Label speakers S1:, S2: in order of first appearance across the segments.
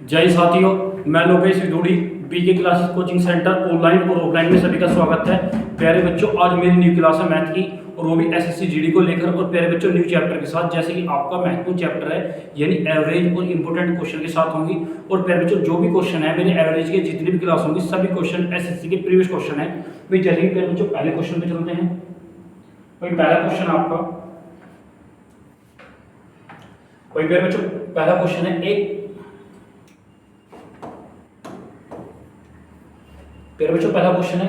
S1: जय साथियों, मैं Lokesh Vidudi BK classes coaching centre online और ऑफलाइन में सभी का स्वागत है। प्यारे बच्चों, आज मेरी न्यू क्लास है मैथ की और वो भी एसएससी जीडी को लेकर। और प्यारे बच्चों, न्यू चैप्टर के साथ, जैसे कि आपका महत्वपूर्ण चैप्टर है यानी एवरेज और इंपॉर्टेंट क्वेश्चन के साथ होंगी। और प्यारे बच्चों, जो भी क्वेश्चन है मेरे एवरेज के जितनी भी क्लास होंगी सभी क्वेश्चन एसएससी के प्रीवियस क्वेश्चन है। भाई चलिए प्यारे बच्चों पहले क्वेश्चन पे चलते हैं। भाई पहला क्वेश्चन आपका, भाई प्यारे बच्चों पहला क्वेश्चन है प्यारे बच्चों पहला क्वेश्चन है,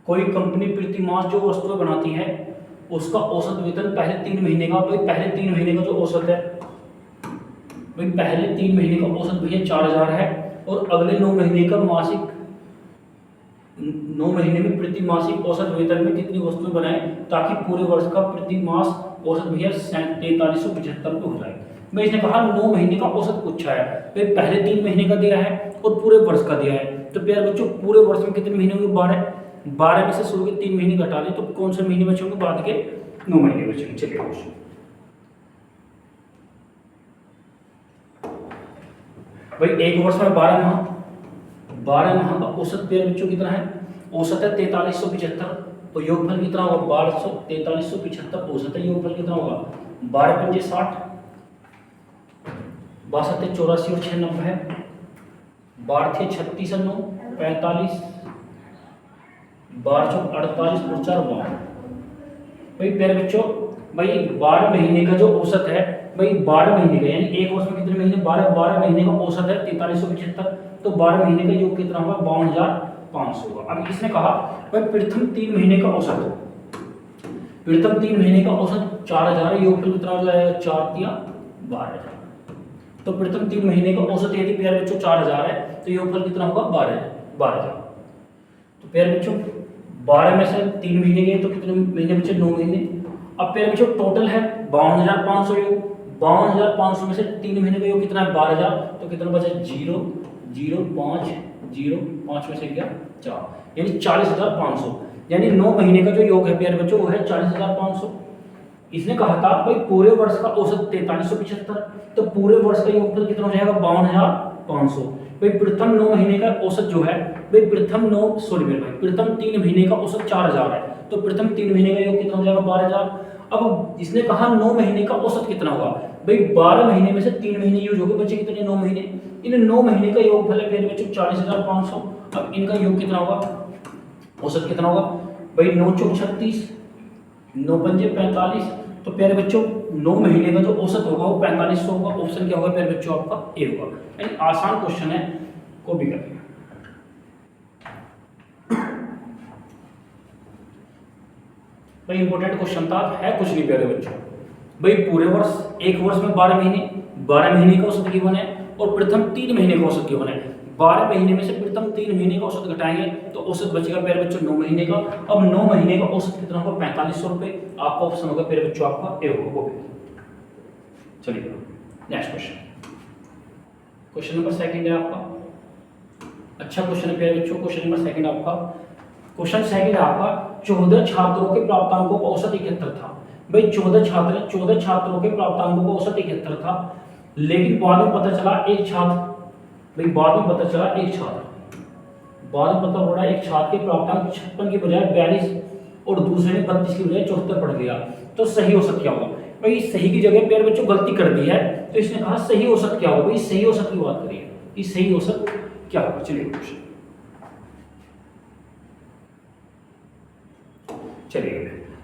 S1: कोई कंपनी प्रति मास जो वस्तुएं बनाती है उसका औसत वेतन पहले 3 महीने का, भाई पहले 3 महीने का जो औसत है, भाई पहले 3 महीने का औसत भैया 4000 है। और अगले 9 महीने का मासिक 9 महीने में प्रति मासिक औसत वेतन में कितनी वस्तुएं बनाए ताकि पूरे वर्ष का प्रति मास औसत भैया 4375 हो जाए। मैं इसने कहा 9 महीने का औसत पूछा है, भाई पहले 3 महीने का दिया है और पूरे वर्ष का दिया है। तो प्यारे बच्चों पूरे वर्ष में कितने महीने होंगे? 12 में से शुरू के 3 महीने घटा दें तो कौन से महीने बचेंगे? बाद के 9 महीने बचेंगे। चलिए भाई एक वर्ष में 12 माह का औसत प्यारे बच्चों कितना है? औसत है 4375 और योगफल कितना होगा? 4375 औसत है, योगफल कितना होगा? 12 पंजे 60, 62 84 और 6 90 है, 12 36 9 45, 12 48 और 4 52। भाई प्यारे बच्चों, भाई 12 महीने का जो औसत है, भाई 12 महीने का यानी एक वर्ष में कितने महीने? 12 महीने का औसत है 4375, तो 12 महीने का योग कितना होगा? 52500 होगा। अब इसने कहा भाई प्रथम 3 महीने का औसत, प्रथम 3 महीने का औसत 4000 है, योग कितना हो जाएगा? 4 या 12। तो प्रथम 3 महीने का औसत यदि प्यारे बच्चों 4000 है तो योगफल कितना होगा? 12000। तो प्यारे बच्चों 12 में से 3 महीने गए तो कितने महीने बचे? 9 महीने। अब प्यारे बच्चों टोटल है 52500 योग, 52500 में से 3 महीने का योग कितना है? 12000। तो कितना बचा? 0 0 5 0 5 में से गया 4, यानी 40500। यानी 9 महीने का जो योग है प्यारे बच्चों वो है 40500। इसने कहा था भाई पूरे वर्ष का औसत 4375, तो पूरे वर्ष का योगफल कितना हो जाएगा? 52500। भाई प्रथम 9 महीने का औसत जो है, भाई प्रथम 3 महीने का औसत 4000 है, तो प्रथम 3 महीने का योग कितना हो जाएगा? 12000। अब इसने कहा 9 महीने का औसत कितना होगा? भाई 12 महीने में से 3 महीने यूज हो गए, बचे कितने? 9 महीने। इन 9 महीने का योगफल है फिर बच्चों 40500। अब इनका योग कितना होगा? औसत कितना होगा? भाई 9 चौक 36, 9 पंजे 45। तो प्यारे बच्चों 9 महीने का जो औसत होगा वो 4500 होगा। ऑप्शन क्या होगा प्यारे बच्चों? आपका ए होगा। यानी आसान क्वेश्चन है, को भी करेंगे। भाई इंपॉर्टेंट क्वेश्चन था, है कुछ नहीं प्यारे बच्चों। भाई पूरे वर्ष, एक वर्ष में 12 महीने का औसत गिवन है और प्रथम 3 महीने का औसत गिवन है। 12 महीने में से प्रथम 3 महीने का औसत घटाएंगे तो औसत बचेगा प्यारे बच्चों 9 महीने का। अब 9 महीने का औसत कितना होगा? 4500 रुपए। आपका ऑप्शन होगा प्यारे बच्चों आपका ए होगा। वो भी चलिए नेक्स्ट क्वेश्चन, क्वेश्चन नंबर 2 है आपका। अच्छा क्वेश्चन है प्यारे बच्चों, क्वेश्चन नंबर 2 आपका। क्वेश्चन 2 आपका 14 छात्रों के प्राप्तांकों का औसत 71 था। भाई 14 छात्रों के प्राप्तांकों का औसत 71 था, लेकिन बाद में पता चला एक छात्र, भाई बाद में पता पड़ा एक छात्र के प्राप्तांक 56 की बजाय 42 और दूसरे ने 32 की बजाय 74 पढ़ लिया, तो सही औसत क्या होगा? भाई सही की जगह प्यारे बच्चों गलती कर दी है, तो इसने कहा सही औसत क्या होगा? भाई सही औसत की बात करिए कि सही औसत क्या होगा। चलिए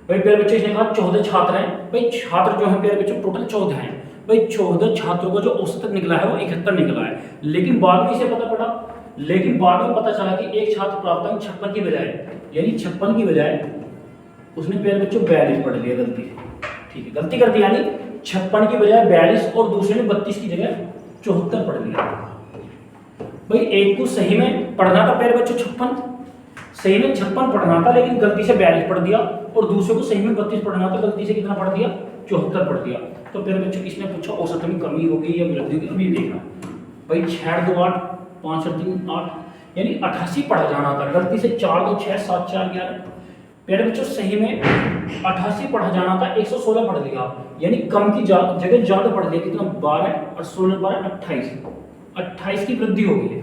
S1: भाई प्यारे बच्चों इसने कहा 14 छात्र हैं। भाई छात्र जो है प्यारे बच्चों टोटल 14 हैं। भाई 14 छात्रों का जो औसत निकला है वो 71 निकला है, लेकिन बाद में पता चला कि एक छात्र प्राप्तांक 56 की बजाय, यानी 56 की बजाय उसने प्यारे बच्चों 42 पढ़ लिया गलती से। ठीक है, गलती कर दी, यानी 56 की बजाय 42 और दूसरे ने 32 की जगह 74 पढ़ लिया। भाई एक को सही में पढ़ना था प्यारे बच्चों 56, सही में 56 पढ़ना था लेकिन गलती से 42 पढ़ दिया, और दूसरे को सही में 32 पढ़ना था, गलती से कितना पढ़ दिया? 74 पढ़ दिया। तो प्यारे बच्चों इसने पूछा औसत में कमी होगी या वृद्धि होगी? अभी देखना। भाई 6 2 8 5 और 3 8, यानी 88 पढ़ा जाना था, गलती से 4 2 6 7 4 11, प्यारे बच्चों सही में 88 पढ़ा जाना था, 116 पढ़ लिया, यानी कम की जगह ज्यादा पढ़ लिया। कितना? 12 और 16 12 28, 28 की वृद्धि होगी।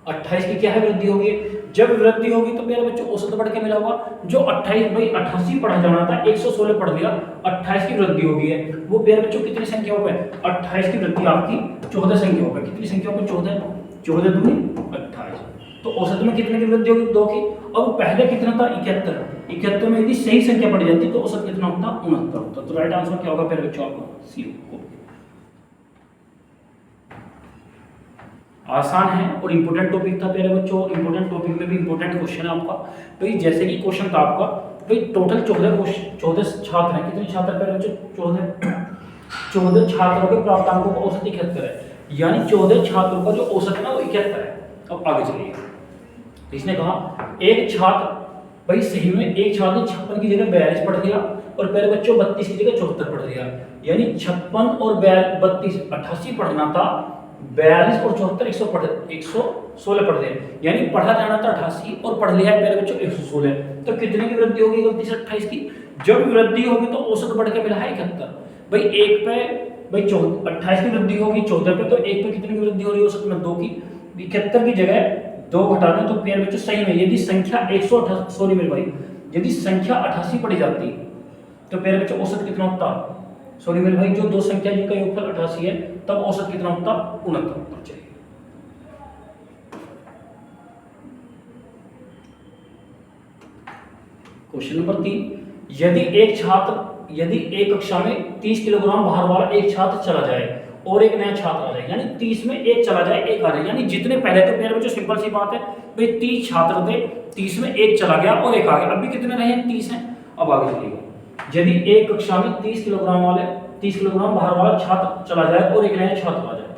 S1: 28 की क्या है? वृद्धि होगी। जब वृद्धि होगी तो मेरे बच्चों औसत बढ़ के मिला होगा। जो 28 भाई 88 पढ़ा जाना था, 116 पढ़ लिया, 28 की वृद्धि होगी है। वो मेरे बच्चों कितनी संख्याओं पे? 28 की वृद्धि आपकी 14 संख्याओं पे। कितनी संख्याओं पे? 14, 14 दूनी 28। तो औसत में कितने की वृद्धि होगी? 2 की। अब पहले कितना था? 71। 71 में यदि सही संख्या पड़ जाती तो औसत कितना होता? 69 होता। तो राइट आंसर क्या होगा मेरे बच्चों आपका? सी। आसान है और इंपोर्टेंट टॉपिक था प्यारे बच्चों। इंपोर्टेंट टॉपिक में भी इंपोर्टेंट क्वेश्चन है आपका। भाई जैसे कि क्वेश्चन था आपका, भाई टोटल 14 छात्र हैं। कितने छात्र प्यारे बच्चों? 14 छात्रों के प्राप्तांकों का औसत 71 है, यानी 14 छात्रों का जो औसत है ना वो 71 है। अब आगे चलिए। इसने कहा एक छात्र, भाई सही में एक छात्र ने 56 की जगह 42 पढ़ लिया और प्यारे बच्चों 32 की जगह 74 पढ़ लिया, यानी 56 और 32 88 पढ़ना था, 42 और 74 116 पढ़ लिया, यानी पढ़ा जाना था 88 और पढ़ लिया है मेरे बच्चों 116। तो कितने की वृद्धि होगी गलती से? 28 की। जब वृद्धि होगी तो औसत बढ़ के मिला है 71। भाई एक पे भाई 28 की वृद्धि होगी 14 पे, तो एक पे कितने की वृद्धि हो रही है? औसत में 2 की। 71 की जगह 2 घटाना, तो प्यारे बच्चों सही में यदि संख्या 188 सॉरी मेरे भाई, यदि संख्या 88 पढ़ी जाती तो प्यारे बच्चों औसत कितना होता? सॉरी मेरे भाई, जो दो संख्या जिनका योगफल 88 है तब औसत कितना होता? 69 होता। चलिए क्वेश्चन नंबर 3। यदि एक कक्षा में 30 किलोग्राम भार वाला एक छात्र चला जाए और एक नया छात्र आ जाए, यानी 30 में एक चला जाए एक आ जाए, यानी जितने पहले थे प्यारे बच्चों सिंपल सी बात है, भाई 30 छात्र थे, 30 में एक चला गया और एक आ गया। अभी कितने रहे? 30 हैं। अब आगे चलिएगा। यदि एक कक्षा में 30 किलोग्राम भार वाला छात्र चला जाए और एक नया छात्र आ जाए,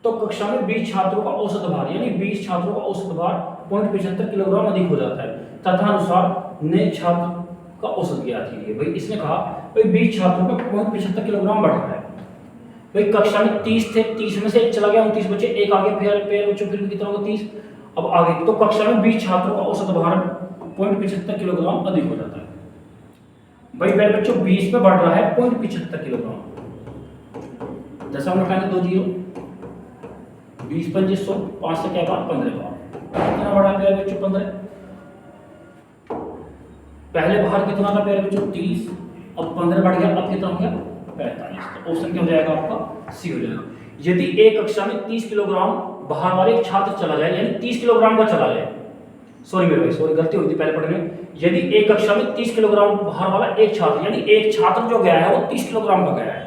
S1: तो कक्षा में 20 छात्रों का औसत भार, यानी 20 छात्रों का औसत भार 0.75 किलोग्राम अधिक हो जाता है। तथा अनुसार नए छात्र का औसत ज्ञात कीजिए। भाई इसने कहा भाई 20 छात्रों का 0.75 किलोग्राम बढ़ रहा है। भाई कक्षा में 30 थे, 30 में से एक चला गया, 29 बचे, एक आगे फिर बच्चों फिर कितना होगा? 30। अब आगे तो कक्षा में 20 छात्रों का औसत भार 0.75 किलोग्राम अधिक हो जाता है। भाई मेरे बच्चों 20 पे बढ़ रहा है 0.75 किलोग्राम, दशमलव उठाएंगे 2 जीरो, 20 25 100, 5 से क्या बार 15 बार, कितना बढ़ा है प्यारे बच्चों? 15। पहले भार कितना था प्यारे बच्चों? 30, अब 15 बढ़ गया, अब कितना हो गया? 45। तो ऑप्शन क्या हो जाएगा आपका? सी हो जाएगा। यदि एक कक्षा में 30 किलोग्राम भार वाले एक छात्र चला जाए, यानी 30 किलोग्राम का चला जाए, सॉरी मेरे भाई सॉरी गलती हुई थी पहले पढ़ने में। यदि एक कक्षा में 30 किलोग्राम भार वाला एक छात्र, यानी एक छात्र जो गया है वो 30 किलोग्राम का गया है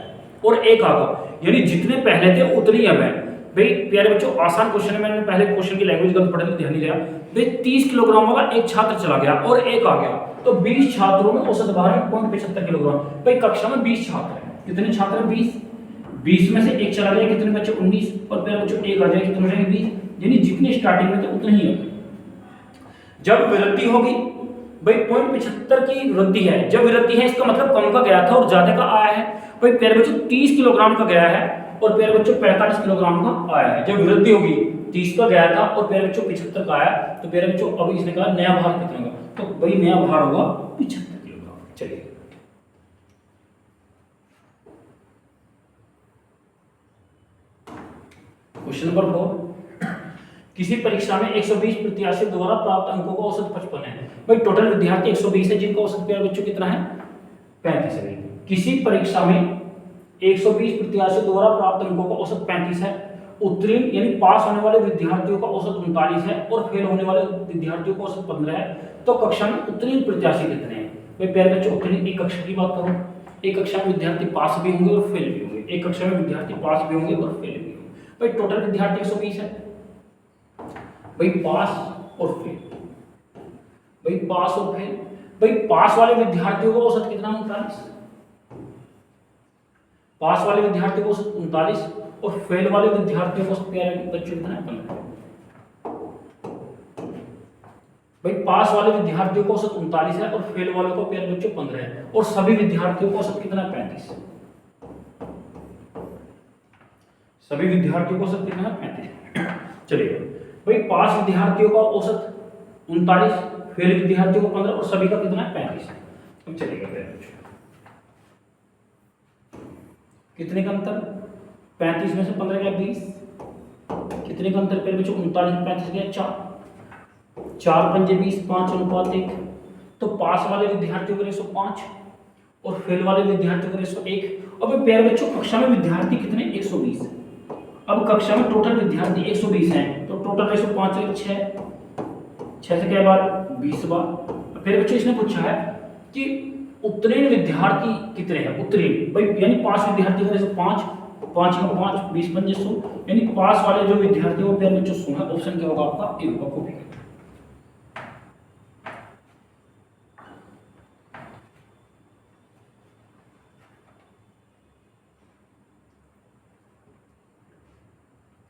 S1: और एक आ गया, यानी जितने पहले थे उतनी अब है। भाई प्यारे बच्चों आसान क्वेश्चन है, मैंने पहले क्वेश्चन की लैंग्वेज गलत पढ़ने ध्यान नहीं दिया। भाई 30 किलोग्राम वाला एक छात्र चला गया और एक आ गया, तो 20 छात्रों में औसत भार है 0.75 किलोग्राम। भाई कक्षा में 20 छात्र हैं, कितने छात्र हैं? 20। 20 में से एक चला गया, कितने बच्चे? 19, और प्यारे बच्चों एक आ जाए, कितने हो जाएंगे? 20, यानी जितने स्टार्टिंग में थे उतने ही है। जब वृद्धि होगी, भाई 0.75 की वृद्धि है, जब वृद्धि है इसका मतलब कम का गया था और ज्यादा का आया है। भाई प्यारे बच्चों 30 किलोग्राम का गया है और प्यारे बच्चों 45 किलोग्राम का आया है। जब वृद्धि होगी 30 का गया था और प्यारे बच्चों 75 का आया, तो प्यारे बच्चों अब इसने कहा नया भार कितना होगा, तो भाई नया भार होगा 75 किलोग्राम। चलिए क्वेश्चन नंबर 4। किसी परीक्षा में 120 प्रत्याशियों द्वारा प्राप्त अंकों का औसत 55 है। भाई टोटल विद्यार्थी 120 है, जिनका औसत प्यारे बच्चों कितना है? 35 है। किसी परीक्षा में 120 प्रत्याशियों द्वारा प्राप्त अंकों का औसत 35 है। उत्तीर्ण यानी पास होने वाले विद्यार्थियों का औसत 39 है और फेल होने वाले विद्यार्थियों का औसत 15 है। तो कक्षा में उत्तीर्ण प्रत्याशी कितने हैं? भाई प्यारे बच्चों उत्तीर्ण एक कक्षा की बात करो, एक कक्षा में विद्यार्थी पास भी होंगे और फेल भी होंगे, एक कक्षा में विद्यार्थी पास भी होंगे और फेल भी होंगे। भाई टोटल विद्यार्थी 120 है। भाई पास और फेल, भाई पास और फेल, भाई पास वाले विद्यार्थियों का औसत कितना? 39। पास वाले विद्यार्थियों को औसत 39 और फेल वाले विद्यार्थियों को औसत प्यारे बच्चों कितना है? 15। भाई पास वाले विद्यार्थियों को औसत 39 है और फेल वालों को प्यारे बच्चों 15 है और सभी विद्यार्थियों को औसत कितना? 35। सभी विद्यार्थियों को औसत कितना? 35। चलिए भाई पास विद्यार्थियों का औसत 39, फेल विद्यार्थियों को 15 और सभी का कितना है 35। अब चलेगा प्यारे बच्चों, कितने का अंतर, 35 में से 15 गया 20, कितने का अंतर प्यारे बच्चों, 39 में 35 गया 4, 4 पंजे 20, 5 अनुपात 1। तो पास वाले विद्यार्थियों का रेशो 5 और फेल वाले विद्यार्थियों का रेशो 1। अब प्यारे बच्चों कक्षा में विद्यार्थी कितने, 120। अब कक्षा में टोटल विद्यार्थी 120 हैं, तो टोटल रेशो 5 और 6, 6 से क्या बार 20 बार। फिर बच्चों इसने पूछा है कि उत्तीर्ण विद्यार्थी कितने हैं, उत्तीर्ण भाई यानी 5 विद्यार्थी का रेशो 5, 5 में 5 20 पंजे 100, यानी पास वाले जो विद्यार्थी वो प्यारे बच्चों 100 है। ऑप्शन क्या होगा आपका, ए होगा कॉपी।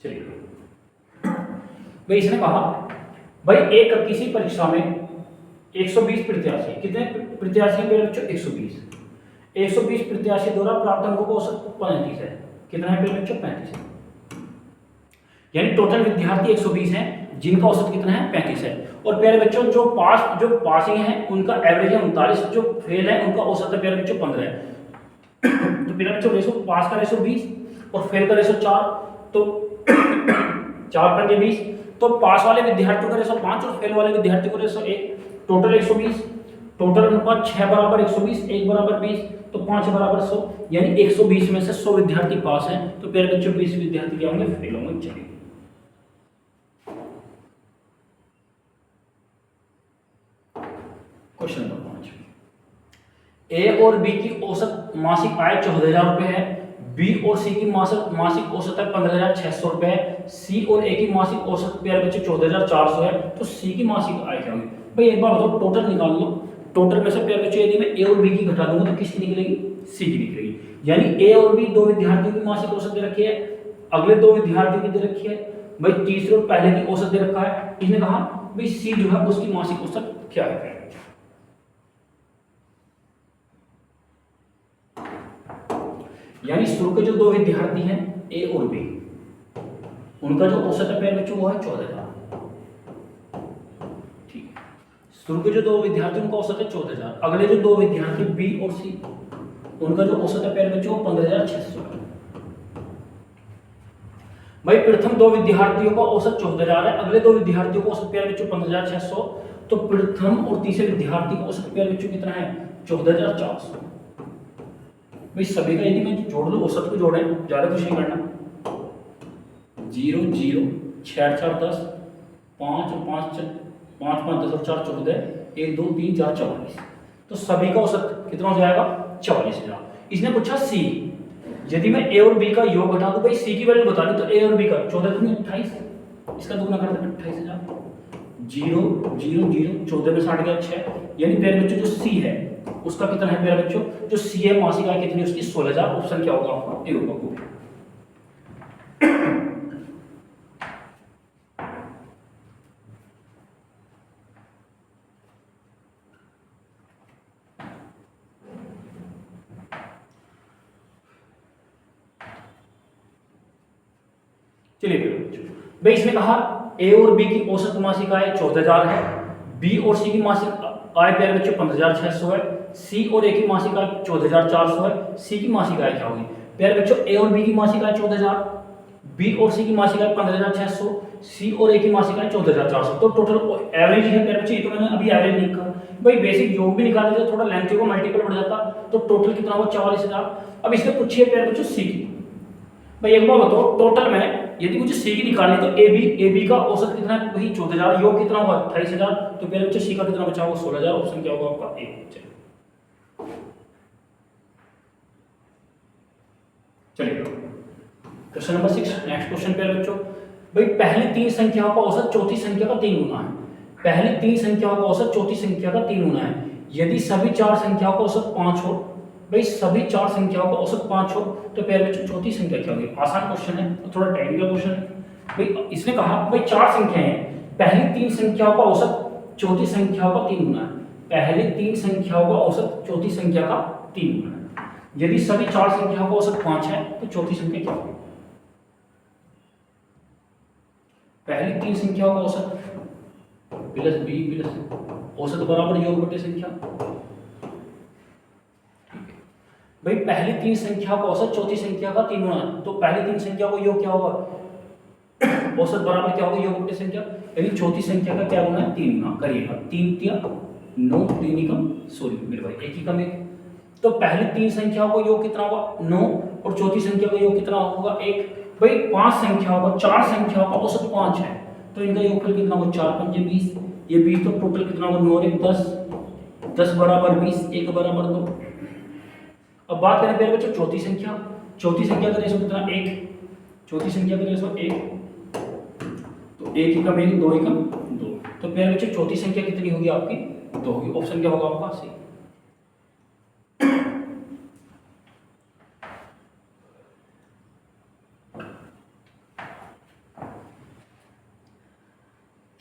S1: चलिए भाई इसने कहा भाई एक किसी परीक्षा में 120 प्रत्याशी, कितने प्रत्याशी हैं बच्चों, 120 प्रत्याशी द्वारा प्राप्त अंकों का औसत 35 है। कितना है बच्चों, 35 है। यानी टोटल विद्यार्थी 120 हैं जिनका औसत कितना है, 35 है। और प्यारे बच्चों जो पासिंग है उनका एवरेज है 39, जो फेल है उनका औसत है प्यारे बच्चों 15 है। तो प्यारे बच्चों रेशो पास का रेशो 20 और फेल का रेशो 4, तो 4 पंजे 20, तो पास वाले विद्यार्थियों का रेशो 5 और फेल वाले विद्यार्थियों का रेशो 1, टोटल 120, टोटल अनुपात 6 बराबर 120, 1 बराबर 20, तो 5 बराबर 100, यानी 120 में से 100 विद्यार्थी पास हैं, तो प्यारे बच्चों 20 विद्यार्थी क्या होंगे, फेल होंगे। चलिए क्वेश्चन नंबर 5, ए और बी की औसत मासिक आय 14,000 रुपए है, बी और सी की मासिक औसत है 15,600 रुपए है, सी और ए की मासिक औसत प्यारे बच्चे 14,400 है। तो सी की मासिक आय क्या होगी भाई, एक बार बताओ टोटल निकाल लो। टोटल में से प्यारे बच्चे यदि मैं ए और बी की घटा दूंगा तो किसकी निकलेगी, सी की निकलेगी। यानी ए और बी दो विद्यार्थियों की मासिक औसत दे रखी है, अगले दो विद्यार्थियों की दे रखी है, भाई तीसरे और पहले की औसत दे रखा है। इसने कहा भाई सी जो है उसकी मासिक औसत क्या है। यानी शुरू के जो दो विद्यार्थी हैं ए और बी, उनका जो औसत है प्यारे बच्चों वो है 14,000। ठीक है, शुरू के जो दो विद्यार्थी उनका औसत है 14,000, अगले जो दो विद्यार्थी बी और सी उनका जो औसत है प्यारे बच्चों 15,600। भाई प्रथम दो विद्यार्थियों का औसत 14,000 है, अगले दो विद्यार्थियों का औसत प्यारे बच्चों 15,600, तो प्रथम और तीसरे विद्यार्थी का औसत प्यारे बच्चों कितना है, 14,400। भाई सभी का यदि मैं जोड़ लूं, औसत को जोड़ें, ज्यादा कुछ नहीं करना, 0 0 6 4 10 5 5 5 5 10 और 4 14, 1 2 3 4 44, तो सभी का औसत कितना हो जाएगा, 44,000। इसने पूछा सी, यदि मैं ए और बी का योग घटा दूं, भाई सी की वैल्यू बता दी, तो ए और बी का 14 दूनी 28, इसका दुगना कर दें 28,000। 0 0 0 14 में 60 गया 6, यानी प्यारे बच्चों जो सी है उसका कितना है प्यारे बच्चों, जो सी है मासिक आय कितनी उसकी 16,000। ऑप्शन क्या होगा आपका, ए होगा। चलिए भाई इसने कहा ए और बी की औसत मासिक आय 14,000 है, बी और सी की मासिक आय प्यारे बच्चों 15,600 है, सी और ए की मासिक आय 14,400 है। सी की मासिक आय क्या होगी प्यारे बच्चों, ए और बी की मासिक आय 14,000, बी और सी की मासिक आय 15,600, सी और ए की मासिक आय 14,400, तो टोटल एवरेज है प्यारे बच्चों। ये तो मैंने अभी एवरेज नहीं कहा, भाई बेसिक योग भी निकाल देते, थोड़ा लेंथ का मल्टीपल बढ़ जाता, तो टोटल कितना होगा 44,000। अब इसने पूछिए प्यारे बच्चों सी की, भाई एक बार बताओ टोटल में यदि मुझे सी की निकालनी तो ए बी का औसत कितना है, वही 14,000, योग कितना होगा 28,000, तो प्यारे बच्चों सी का कितना बचा होगा 16,000। ऑप्शन क्या होगा आपका, ए। चलिए क्वेश्चन नंबर 6, नेक्स्ट क्वेश्चन प्यारे बच्चों, भाई पहली तीन संख्याओं का औसत चौथी संख्या का 3 गुना है। पहली तीन संख्याओं का औसत चौथी संख्या का 3 गुना है, यदि सभी चार संख्याओं का औसत 5 हो, भाई सभी चार संख्याओं का औसत 5 हो, तो प्यारे बच्चों चौथी संख्या क्या होगी। आसान क्वेश्चन है, तो थोड़ा टेक्निकल क्वेश्चन है। भाई इसने कहा भाई चार संख्याएं हैं, पहली तीन संख्याओं का औसत चौथी संख्याओं का 3 गुना है, पहली तीन संख्याओं का औसत चौथी संख्या का 3 गुना है, यदि सभी चार संख्याओं का औसत 5 है, तो चौथी संख्या क्या होगी। पहली तीन संख्याओं का औसत प्लस बी प्लस औसत बराबर योग बटे संख्या। भाई पहली तीन संख्या का औसत चौथी संख्या का 3 गुना, तो पहली तीन संख्या को योग क्या होगा, औसत बराबर क्या होगा योग बटे संख्या, यानी चौथी संख्या का क्या गुना है 3 गुना। करिएगा 3 तिया 9, 3 एकम 16 मेरे भाई, एक एकम एक। तो पहली तीन संख्याओं का योग कितना होगा 9 और चौथी संख्या का योग कितना होगा 1। भाई पांच संख्याओं का, चार संख्याओं का औसत 5 है, तो इनका योगफल कितना होगा 4 पंजे 20, ये 20 तो टोटल कितना होगा 9 और 1 10, 10 बराबर 20, 1 बराबर 2। अब बात करें प्यारे बच्चों चौथी संख्या, चौथी संख्या का रेशो कितना 1, चौथी संख्या का रेशो 1, तो 1 एकम 1, 2 एकम 2, तो प्यारे बच्चों चौथी संख्या कितनी होगी आपकी 2 होगी। ऑप्शन क्या होगा आपका सी।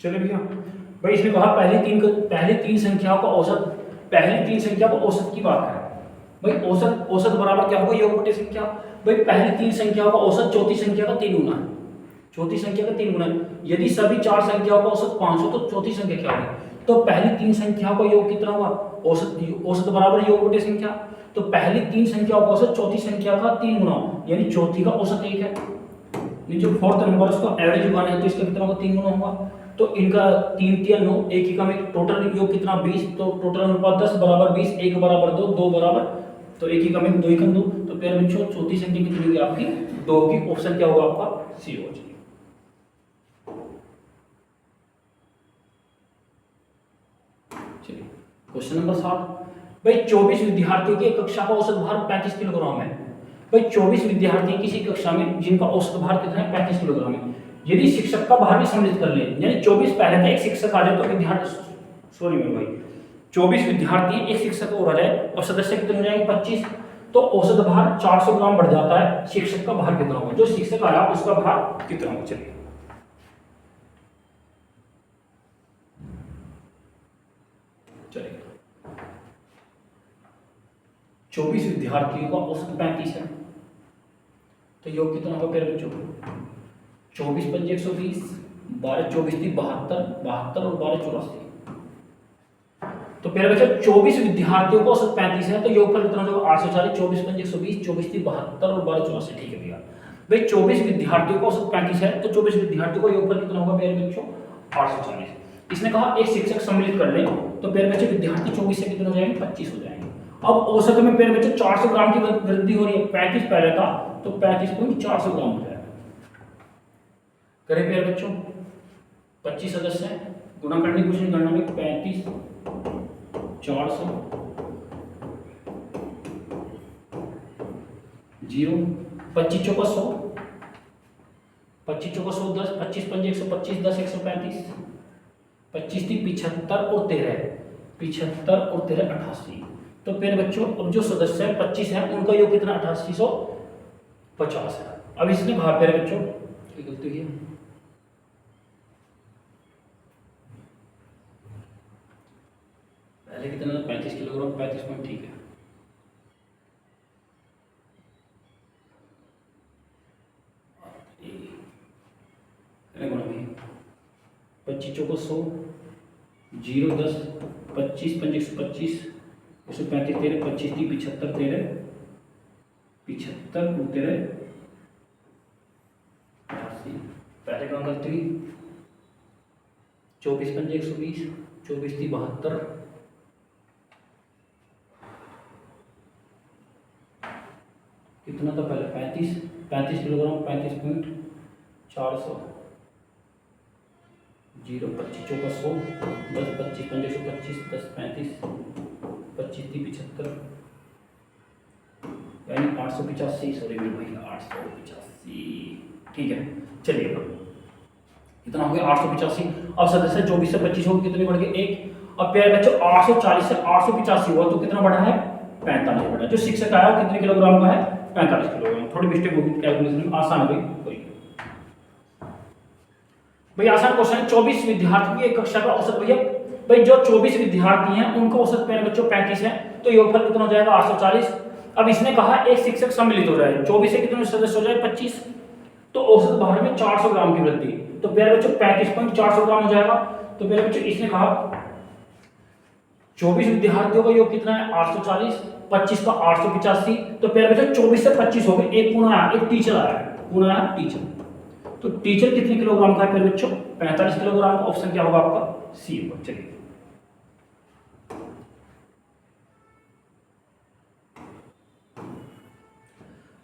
S1: चलो भैया, भाई इसने कहा पहली तीन संख्याओं का औसत, पहली तीन संख्या को औसत की बात है भाई, औसत बराबर क्या होगा योग बटे संख्या। भाई पहली तीन संख्याओं का औसत चौथी संख्या का 3 गुना है, चौथी संख्या का 3 गुना है। यदि सभी चार संख्याओं का औसत 5 हो तो चौथी संख्या क्या होगी, तो पहली तीन संख्याओं का योग कितना होगा औसत बराबर योग बटे संख्या। तो पहली तीन संख्याओं का औसत चौथी संख्या का 3 गुना, यानी चौथी का औसत 1 है, जो फोर्थ नंबर उसको एवरेज वन है, तो इसका कितना होगा 3 गुना होगा। तो इनका 3 तिया 9, 1 एकम 1, टोटल योग कितना 20, तो टोटल अनुपात 10 बराबर 20, 1 बराबर 2, 2 बराबर, तो 1 एकम 1, 2 एकम 2, तो प्यारे बच्चों चौथी संख्या कितनी होगी आपकी 2 की। ऑप्शन क्या होगा आपका सी हो जाएगा। चलिए क्वेश्चन नंबर 7, भाई 24 विद्यार्थियों की कक्षा का औसत भार 35 किलोग्राम है। भाई 24 विद्यार्थी किसी कक्षा में जिनका औसत भार कितना है 35 किलोग्राम है। यदि शिक्षक का भार भी सम्मिलित कर ले, यानी 24 पहले था, एक शिक्षक आ जाए तो विद्यार्थी, सॉरी मेरे भाई 24 विद्यार्थी एक शिक्षक और आ जाए और सदस्य कितने हो जाएंगे 25, तो औसत भार 400 ग्राम बढ़ जाता है। शिक्षक का भार कितना होगा, जो शिक्षक आया उसका भार कितना होगा। चलिए चलिए 24 विद्यार्थियों का औसत 35 है, तो योग कितना होगा प्यारे बच्चों, 24 पंजे 120, 12 24 थी 72, 72 और 12 84, तो प्यारे बच्चों 24 विद्यार्थियों का औसत 35 है, तो योगफल कितना होगा 840, 24 पंजे 120, 24 थी 72 और 12 84, ठीक है भैया। भाई 24 विद्यार्थियों का औसत 35 है, तो 24 विद्यार्थियों का योगफल कितना होगा प्यारे बच्चों 840। इसने कहा एक शिक्षक सम्मिलित कर ले, तो प्यारे बच्चों विद्यार्थी 24 से कितने हो जाएंगे 25 हो जाएंगे। अब औसत में प्यारे बच्चों 400 ग्राम की वृद्धि हो रही है, 35 पहले था तो 35.400 ग्राम हो जाएगा। करें प्यारे बच्चों 25 सदस्य हैं, गुणा करने की कोशिश करना में 35 400 0, 25 चौका 100, 25 चौका 100 10, 25 पंजे 125, 10 135, 25 थी 75 और 13, 75 और 13 88। तो फिर बच्चों अब जो सदस्य है 25 है उनका योग कितना 8850 है। अब इसने भाग पे बच्चों गलती हुई है, पहले कितना 35 किलोग्राम, 35 पॉइंट ठीक है। पच्चीस चौको 100, 0 10, 25 पंजे 125, 135 13, 25 थी 75 13, 75 और 13 88। पहले कहाँ गलती हुई, 24 पंजे 120, 24 थी 72, कितना था पहले 35 किलोग्राम, 35.400, 0 25 चौका 100, 10 25 पंजे 125, 10 35, 25 थी 75, यानी 885, सॉरी मेरे भाई 885, ठीक है। चलिए कितना हो गया 885। अब सदस्य 24 से 25 हो कितने बढ़ गए 1। अब प्यारे बच्चों 840 से 885 हुआ तो कितना बढ़ा है 45 बढ़ा। जो शिक्षक आया कितने किलोग्राम का है 45 किलोग्राम। थोड़ी मिस्टेक होगी कैलकुलेशन में, आसान है कोई भाई आसान क्वेश्चन है। 24 विद्यार्थियों की एक कक्षा का औसत भैया, भाई जो 24 विद्यार्थी हैं उनका औसत प्यारे बच्चों 35 है, तो योगफल कितना हो जाएगा 840। अब इसने कहा एक शिक्षक सम्मिलित हो जाए, 24 से कितने सदस्य हो जाए 25, तो औसत भार में 400 ग्राम की वृद्धि, तो प्यारे बच्चों 35.400 ग्राम हो जाएगा। तो पहले बच्चों इसने कहा 24 विद्यार्थियों का योग कितना है 840, 25 का 885। तो पहले बच्चों 24 से 25 हो गए, एक कौन आया, एक टीचर आया, कौन आया, टीचर। तो टीचर कितने किलोग्राम का है पहले बच्चों 45 किलोग्राम। ऑप्शन क्या होगा आपका, सी होगा। चलिए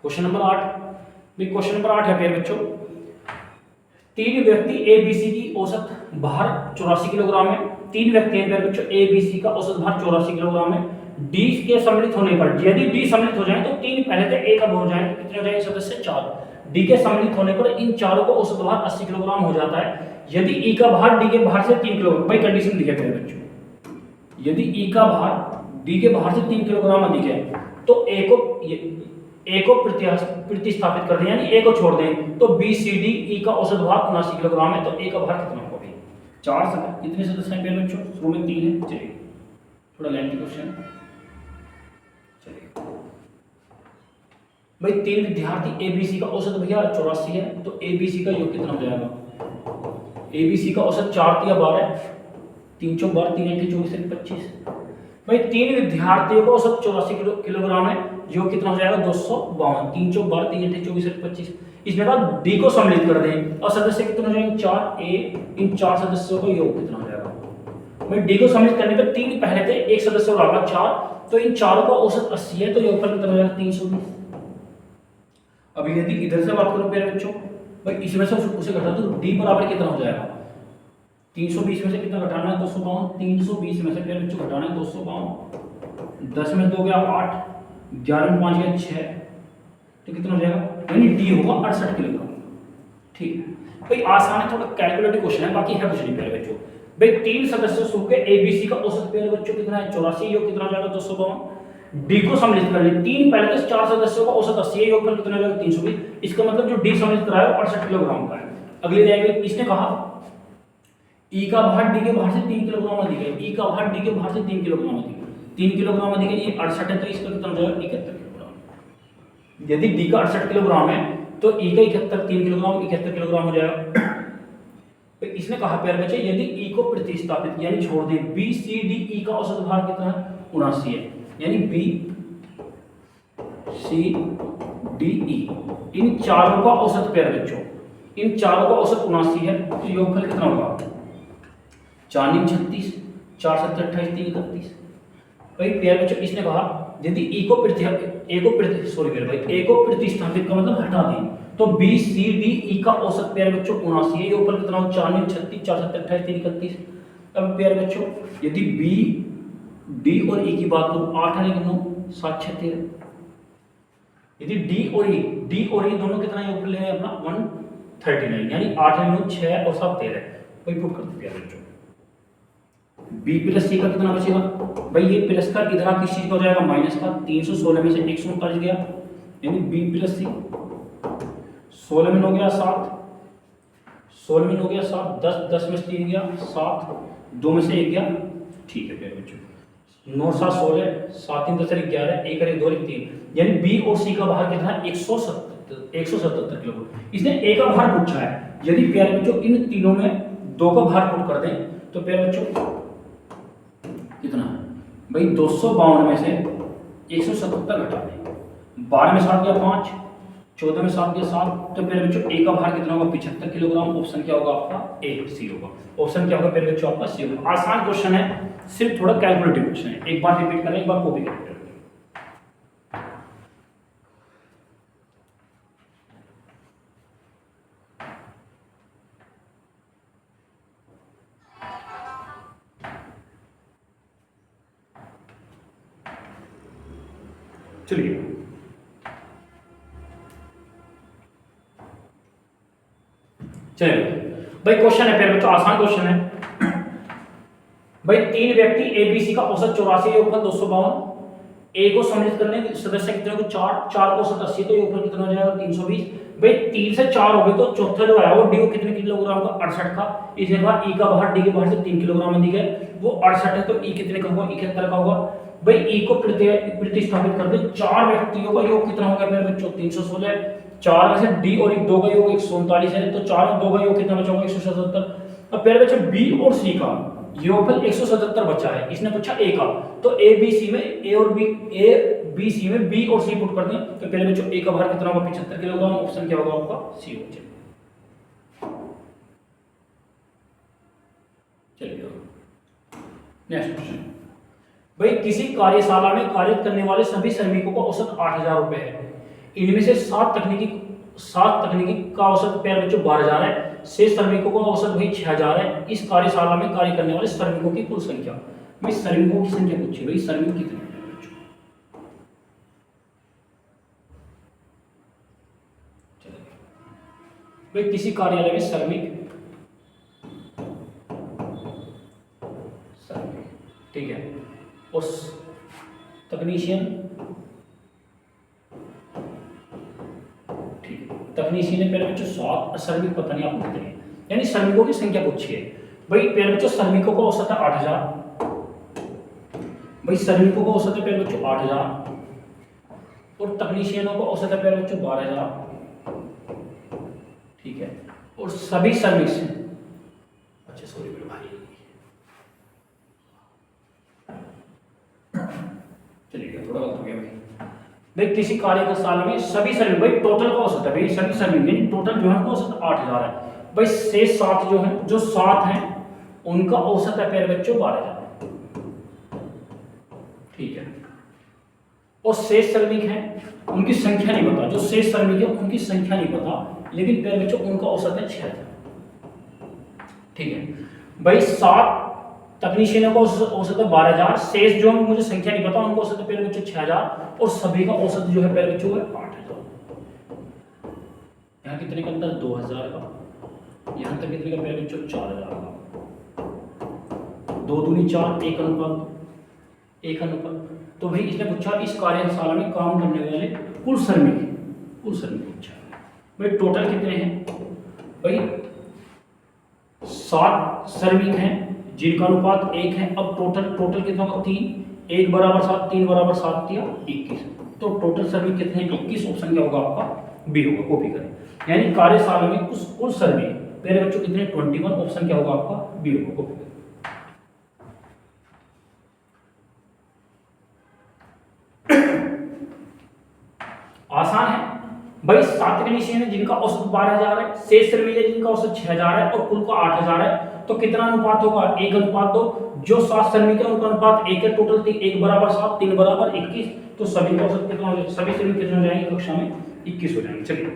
S1: क्वेश्चन नंबर 8। क्वेश्चन नंबर 8 है प्यारे बच्चों, तीन व्यक्ति ए बी सी की औसत भार 84 किलोग्राम है। तीन व्यक्ति हैं प्यारे बच्चों, ए बी सी का औसत भार 84 किलोग्राम है। डी के सम्मिलित होने पर, यदि डी सम्मिलित हो जाए तो तीन पहले थे, एक अब हो जाए तो कितने हो जाएंगे सदस्य, 4। डी के सम्मिलित होने पर इन चारों का औसत भार 80 किलोग्राम हो जाता है। यदि ई का भार डी के भार से 3 किलोग्राम, भाई कंडीशन लिखे प्यारे बच्चों, यदि ई का भार डी के भार से 3 किलोग्राम अधिक है तो ए को प्रतिस्थापित कर दें, यानी ए को छोड़ दें, तो बी सी डी ई का औसत भार 79 किलोग्राम है। तो ए का भार कितना होगा, 4 कितने सदस्य हैं प्यारे बच्चों, शुरू में 3 है। चलिए थोड़ा लेंथी क्वेश्चन। चलिए भाई तीन विद्यार्थी ए बी सी का औसत भैया 84 है, तो ए बी सी का योग कितना हो जाएगा, ए बी सी का औसत 4 या 12, 3 चौक 12, 3 8 24 25। भाई तीन विद्यार्थियों का औसत 84 किलोग्राम है, जो कितना हो जाएगा 252, 3 चौक 12, 3 8 24 25। इसमें बाद डी को सम्मिलित कर दें और सदस्य कितने हो जाएंगे 4। ए इन 4 सदस्यों का योग कितना हो जाएगा, भाई डी को सम्मिलित करने पर तीन पहले थे, एक सदस्य और आगे 4, तो इन चारों का औसत 80 है, तो योगफल कितना हो जाएगा 320। अब यदि इधर से बात करो प्यारे बच्चों, भाई इसमें से उसे घटा तो डी बराबर कितना हो जाएगा, 320 में से कितना घटाना है 252, 320 में से प्यारे बच्चों घटाना है 252, 10 में 2 गया 8, 11 में 5 गया 6, तो कितना हो जाएगा, यानी डी होगा 68 किलोग्राम। ठीक भाई आसान है, थोड़ा कैलकुलेटिव क्वेश्चन है, बाकी है कुछ नहीं प्यारे बच्चों। भाई तीन सदस्य समूह के एबीसी का औसत प्यारे बच्चों कितना है 84, योग कितना हो जाएगा 252। डी को सम्मिलित कर ले, तीन पहले तो 4 सदस्यों का औसत 80 है, योगफल कितना हो जाएगा 320। इसका मतलब जो डी सम्मिलित कराया वो 68 किलोग्राम का है। अगली रहेगी, इसने कहा ई का भार डी के भार से 3 किलोग्राम अधिक है, ई का भार डी के भार से 3 किलोग्राम अधिक है, 3 किलोग्राम अधिक है, ये 68 है, तो इसका कितना हो जाएगा 71 किलोग्राम। यदि डी का 68 किलोग्राम है तो ई का 71, 3 किलोग्राम 71 किलोग्राम हो जाएगा। तो इसने कहा प्यारे बच्चे, यदि ई को प्रतिस्थापित यानी छोड़ दें, बी सी डी ई का औसत भार कितना है 79 है, यानी बी सी डी ई इन चारों का औसत प्यारे बच्चों, इन चारों का औसत 79 है, तो योगफल कितना होगा 4 9 36, 4 7 28 3 31। भाई प्यारे बच्चों इसने कहा यदि ए को प्रतिस्थापित का मतलब हटा दें, तो बी सी डी ई का औसत प्यारे बच्चों 79 है, ऊपर कितना हो 4 9 36, 4 7 28 3 31। अब प्यारे बच्चों यदि बी डी और ई की बात करूं, 8 है लेकिन 9 7 6 13। यदि डी और ई दोनों कितना योग ले अपना 139, यानी 8 है 9 6 और 7 13। वही पुट कर दो प्यारे बच्चों, बी प्लस सी का कितना बचेगा, भाई ये प्लस का इधर किस चीज का हो जाएगा माइनस का, 316 में से 139 गया, यानी बी प्लस सी 16 में 9 गया 7, 16 में 9 गया 7, 10 में से 3 गया 7, 2 में से 1 गया। ठीक है प्यारे बच्चों, 9 7 16, 7 3 10 11, 1 2 3, यानी बी और सी का भार कितना है 177 किलो। इसने ए का भार पूछा है, यदि प्यारे बच्चों इन तीनों में 2 का भार पुट कर दें तो प्यारे बच्चों कितना है, भाई 252 में से 177 घटा दें, 12 में 7 गया 5, 14 में 7 गया 7, तो प्यारे बच्चों ए का भार कितना होगा 75 किलोग्राम। ऑप्शन क्या होगा आपका ए सी होगा। ऑप्शन क्या होगा प्यारे बच्चों आपका सी होगा। आसान क्वेश्चन है, सिर्फ थोड़ा कैलकुलेटिव क्वेश्चन है, एक बार रिपीट करें, एक बार कॉपी करें। चलिए भाई क्वेश्चन है प्यारे बच्चों, आसान क्वेश्चन है। भाई तीन व्यक्ति एबीसी का औसत 84, योगफल 252। ए को सम्मिलित करने सदस्य कितने को 4 का औसत 80, तो योगफल कितना हो जाएगा 320। भाई 3 से 4 हो गए तो चौथा जो आया वो डी को कितने किलोग्राम का 68 का। इसके बाद ई का भार डी के भार से 3 किलोग्राम अधिक है, वो 68 है, तो ई कितने का होगा 71 का होगा। भाई ई को प्रतिस्थापित कर दे, 4 व्यक्तियों का योग कितना होगा मेरे बच्चों 316, 4 में से डी और 2 का योग 139 है, तो 4 और 2 का योग कितना बचा होगा 177। अब प्यारे बच्चों बी और सी का योगफल 177 बचा है, इसने पूछा ए का, तो ए बी सी में ए और बी, ए बी सी में बी और सी पुट कर दें, तो पहले बच्चों ए का भार कितना होगा 75 किलोग्राम, ऑप्शन क्या होगा आपका सी हो जाएगा। चलिए नेक्स्ट क्वेश्चन, भाई किसी कार्यशाला में कार्य करने वाले सभी श्रमिकों का औसत 8,000 रुपए है, इनमें से 7 तकनीकी का औसत प्यारे बच्चों 12,000 है, शेष श्रमिकों का औसत भाई 6,000 है। इस कार्यशाला में कार्य करने वाले श्रमिकों की कुल संख्या, भाई श्रमिकों की संख्या पूछी, भाई श्रमिक कितने हैं बच्चों, भाई किसी कार्यालय में श्रमिक, ठीक है, और तकनीशियन, ठीक है, तकनीशियन ने पहले बच्चों 7, श्रमिक पता नहीं आपको कितने, यानी श्रमिकों की संख्या पूछी है। भाई पहले बच्चों श्रमिकों का औसत है 8,000, भाई श्रमिकों का औसत है पहले बच्चों 8,000, और तकनीशियनों का औसत है पहले बच्चों 12,000, ठीक है, और सभी श्रमिक से, अच्छा सॉरी मेरे भाई, चलिए थोड़ा गलत हो गया भाई किसी कार्यशाला में सभी श्रमिक, भाई टोटल का औसत है, भाई सभी श्रमिक यानी टोटल जो है औसत 8,000 है, भाई शेष 7 जो है, जो 7 हैं उनका औसत है प्यारे बच्चों 12,000, ठीक है, और शेष श्रमिक हैं उनकी संख्या नहीं पता, जो शेष श्रमिक है उनकी संख्या नहीं पता, लेकिन प्यारे बच्चों उनका औसत है 6,000, ठीक है, भाई 7 तकनीशियनों का औसत है 12,000, शेष जो मुझे संख्या नहीं पता उनका औसत है पहले बच्चों 6,000, और सभी का औसत जो है पहले बच्चों है 8,000। यहाँ कितने का अंतर 2,000 का, यहाँ तक कितने का पहले बच्चों 4,000 का, 2 दूनी 4, 1 अनुपात। तो भाई इसने पूछा इस कार्यशाला में काम करने वाले कुल श्रमिक पूछा, भाई टोटल कितने हैं, भाई 7 श्रमिक हैं जिनका अनुपात 1 है। अब टोटल कितना होगा 3, 1 बराबर 7, 3 बराबर 7 दिया 21, तो टोटल श्रमिक कितने 21, ऑप्शन क्या होगा आपका बी होगा, कॉपी करें, यानी कार्यशाला में कुल श्रमिक पहले बच्चों कितने 21, ऑप्शन क्या होगा आपका बी होगा, कॉपी करें। आसान है भाई, 7 तकनीशियन है जिनका औसत 12,000 है, शेष श्रमिक है जिनका औसत 6,000 है, और कुल का 8,000 है, तो कितना अनुपात होगा 1 अनुपात 2, जो 7 श्रमिक है उनका अनुपात 1 है, टोटल 1 बराबर 7, 3 बराबर 21, तो सभी का औसत कितना हो जाएगा, सभी श्रमिक कितने हो जाएंगे कक्षा में 21 हो जाएंगे। चलिए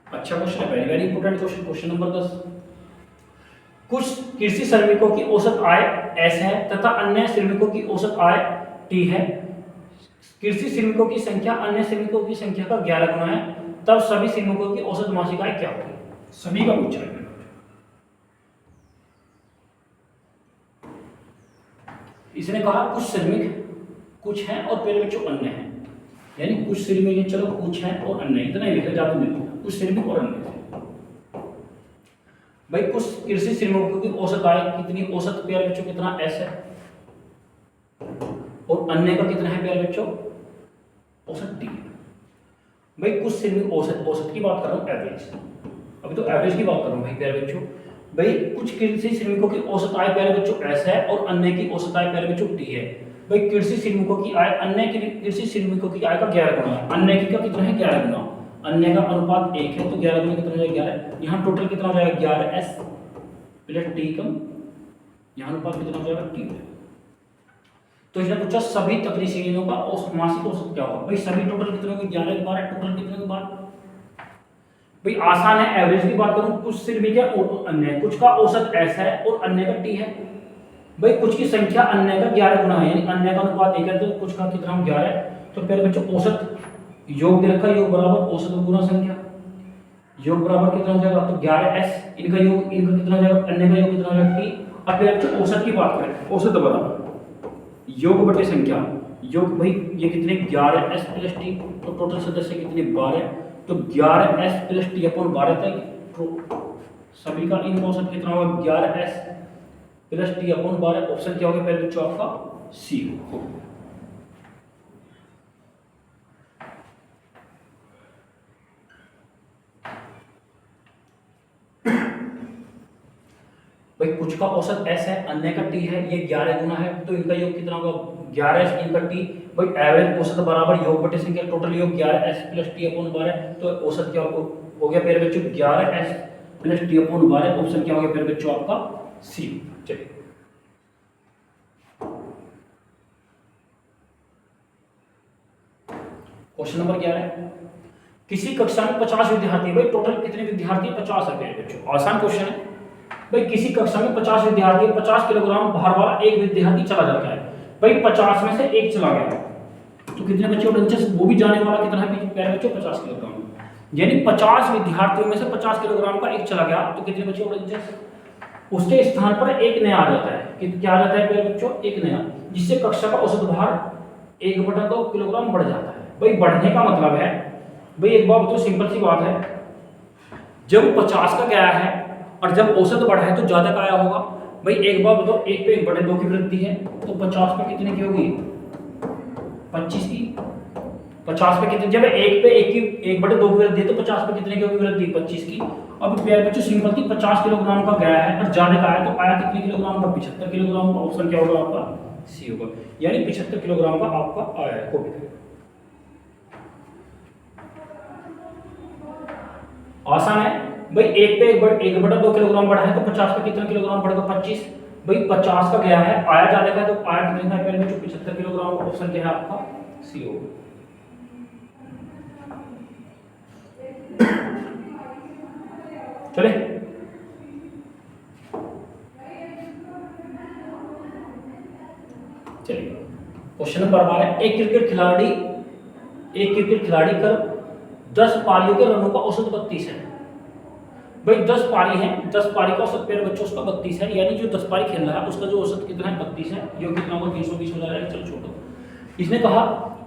S1: अच्छा क्वेश्चन है, very important question, question number 10, कुछ कृषि श्रमिकों की औसत आय S है तथा अन्य श्रमिकों की औसत आय T है, कृषि श्रमिकों की संख्या अन्य श्रमिकों की संख्या का 11 गुना है, तब सभी श्रमिकों की औसत मासिक आय क्या होगी, सभी का पूछा है। इसने कहा कुछ श्रमिक कुछ हैं और पहले बच्चों अन्य हैं, यानी कुछ श्रमिक हैं, चलो कुछ हैं और अन्य, इतना ही लिखा ज्यादा नहीं, कुछ श्रमिक और अन्य। भाई कुछ कृषि श्रमिकों की औसत आय कितनी, औसत प्यारे बच्चों कितना S है, और अन्य का कितना है प्यारे बच्चों औसत D। भाई कुछ श्रमिक औसत की बात कर रहा हूँ, एवरेज, अभी तो एवरेज की बात कर रहा हूँ भाई प्यारे बच्चों। भाई कुछ कृषि श्रमिकों की औसत आय प्यारे बच्चों S है, और अन्य की औसत आय प्यारे बच्चों T है। भाई कृषि श्रमिकों की आय अन्य की कृषि श्रमिकों की आय का 11 गुना है, अन्य की का कितना है 11 गुना, अन्य का अनुपात 1 है, तो 11 गुना कितना हो जाएगा 11, यहाँ टोटल कितना हो जाएगा 11S प्लस T कम, यहाँ अनुपात कितना हो जाएगा T। तो इसने पूछा सभी तकनीशियनों का औसत मासिक औसत क्या होगा, भाई सभी टोटल कितने होंगे 11 के 12, टोटल कितने के 12। भाई आसान है, एवरेज की बात करूं, कुछ श्रमिक है और अन्य, कुछ का औसत S है और अन्य का T है। भाई कुछ की संख्या अन्य का 11 गुना है, यानी अन्य का अनुपात 1 है, तो कुछ का कितना 11 है, तो पहले बच्चों औसत योग दे रखा, योग बराबर औसत गुना संख्या, योग बराबर कितना हो जाएगा, तो 11S, इनका योग इनका कितना हो जाएगा, अन्य का योग कितना हो जाएगा T। अब फिर बच्चों औसत की बात करें, औसत बराबर योग बटे संख्या, योग भाई ये कितने 11S प्लस T, तो टोटल सदस्य कितने 12, तो 11S प्लस T अपन 12 तक सभी का इन औसत कितना होगा 11S प्लस T अपन 12, ऑप्शन क्या होगा पहले बच्चों आपका सी होगा। भाई कुछ का औसत s है, अन्य का t है, ये 11 गुना है, तो इनका योग कितना होगा 11s इनका t। भाई एवरेज औसत बराबर योग बटे संख्या, टोटल योग 11s प्लस t अपॉन 12, तो औसत क्या हो गया प्यारे बच्चों 11s plus t upon 12, option क्या हो गया प्यारे बच्चों आपका सी। चलिए क्वेश्चन नंबर 11, किसी कक्षा में 50 विद्यार्थी, भाई टोटल कितने विद्यार्थी 50 है प्यारे बच्चों, आसान क्वेश्चन है। भाई किसी कक्षा में 50 विद्यार्थी, 50 किलोग्राम भार वाला एक विद्यार्थी चला जाता है, भाई 50 में से एक चला गया तो कितने बच्चे उड़े, वो भी जाने वाला कितना है प्यारे बच्चों 50 किलोग्राम, यानी 50 विद्यार्थियों में से 50 किलोग्राम का एक चला गया तो कितने बच्चे उड़े, उसके स्थान पर एक नया आ जाता है कि क्या आ जाता है प्यारे बच्चों एक नया, जिससे कक्षा का औसत भार 1/2 किलोग्राम बढ़ जाता है। भाई बढ़ने का मतलब है, भाई एक बात तो सिंपल सी बात है, जब 50 का गया है और जब औसत बढ़ा है तो ज्यादा का आया होगा। भाई एक बात बताओ, 1 पे 1/2 की वृद्धि है तो 50 पे कितने की होगी 25 की, 50 पे कितने, जब 1 पे 1 की 1/2 की वृद्धि है तो 50 पे कितने की होगी वृद्धि 25 की। अब प्यारे बच्चों सिंपल थी, 50 किलोग्राम का गया है और जाने का आया तो आया कितने किलोग्राम का 75 किलोग्राम का, ऑप्शन क्या होगा आपका सी होगा, यानी 75 किलोग्राम का आपका आया है। कॉपी आसान है भाई, 1 पे 1/2 किलोग्राम बढ़ा है तो 50 पे कितना किलोग्राम बढ़ेगा 25। भाई 50 का गया है, आया जाने का तो आया कितने का पहले में 75 किलोग्राम का, ऑप्शन क्या है आपका सी होगा। चले चलिए क्वेश्चन नंबर 12, एक क्रिकेट खिलाड़ी कर 10 पारियों के रनों का औसत 32 है। भाई 10 पारी है, 10 पारी का औसत प्यारे बच्चों उसका 32 है, यानी जो 10 पारी खेल रहा है उसका जो औसत कितना है 32 है, जो कितना होगा 320 हो जाएगा। चलो छोड़ो, इसने कहा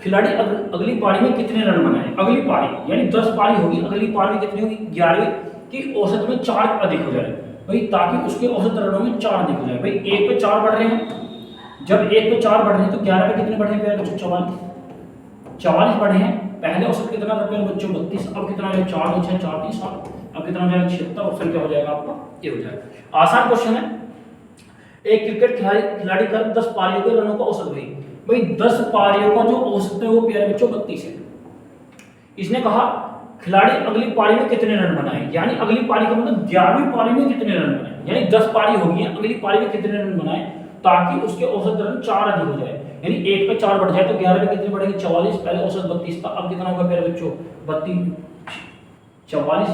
S1: खिलाड़ी अगली पारी में कितने रन बनाए, अगली पारी यानी 10 पारी होगी, अगली पारी कितनी होगी 11 की औसत में 4 अधिक हो जाए, भाई ताकि उसके औसत रनों में 4 अधिक हो जाए। भाई 1 पे 4 बढ़ रहे हैं, जब 1 पे 4 बढ़ रहे हैं तो 11 पे कितने बढ़े हैं प्यारे बच्चों 44 बढ़े हैं। पहले औसत कितना था प्यारे बच्चों 32, अब कितना हो जाएगा 4 6 4 3 7, अब कितना हो जाएगा 76, ऑप्शन क्या हो जाएगा आपका ये हो जाएगा। आसान क्वेश्चन है, एक क्रिकेट खिलाड़ी कर 10 पारियों के रनों का औसत, भाई 10 पारियों का जो औसत है वो प्यारे बच्चों 32 है। इसने कहा खिलाड़ी अगली पारी में कितने रन बनाए, यानी अगली पारी का मतलब 11वीं पारी में कितने रन बनाए, यानी 10 पारी होगी है, अगली पारी में कितने रन बनाए ताकि उसके औसत रन 4 अधिक हो जाए, यानी 1 पे 4 बढ़ जाए तो 11 पे कितने बढ़ेंगे 44, पहले औसत 32 था, अब कितना होगा प्यारे बच्चों 32, 44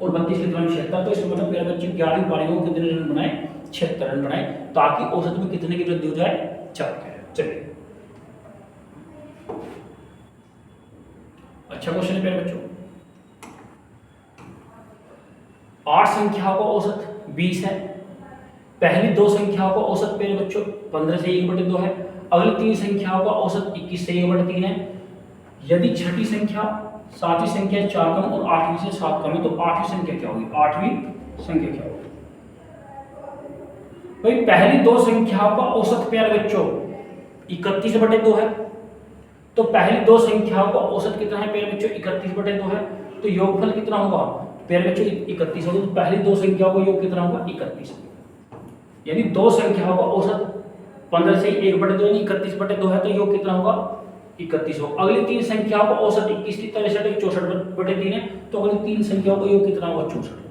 S1: और 32 कितना 76, तो इसका मतलब प्यारे बच्चों 11वीं पारी में कितने रन बनाए 76 रन बनाए, ताकि औसत में कितने की वृद्धि हो जाए 4। चलिए अच्छा क्वेश्चन है प्यारे बच्चों, 8 संख्याओं का औसत 20 है, पहली 2 संख्याओं का औसत प्यारे बच्चों 15 से 1/2 है, अगली 3 संख्याओं का औसत 21 से 1/3 है। यदि छठी संख्या 7वीं संख्या 4 कम और 8वीं से 7 कम है तो 8वीं संख्या क्या होगी, 8वीं संख्या क्या होगी। भाई पहली 2 संख्याओं का औसत प्यारे बच्चों 31/2 है, तो पहली 2 संख्याओं का औसत कितना है प्यारे बच्चों 31/2 है, तो योगफल कितना होगा प्यारे बच्चों 31 होगा, तो पहली 2 संख्याओं का योग कितना होगा 31, यानी 2 संख्याओं का औसत 15 से 1/2 यानी 31/2 है, तो योग कितना होगा 31 होगा। अगली 3 संख्याओं का औसत 21 की 63 64/3 है, तो अगली 3 संख्याओं का योग कितना होगा 64 होगा।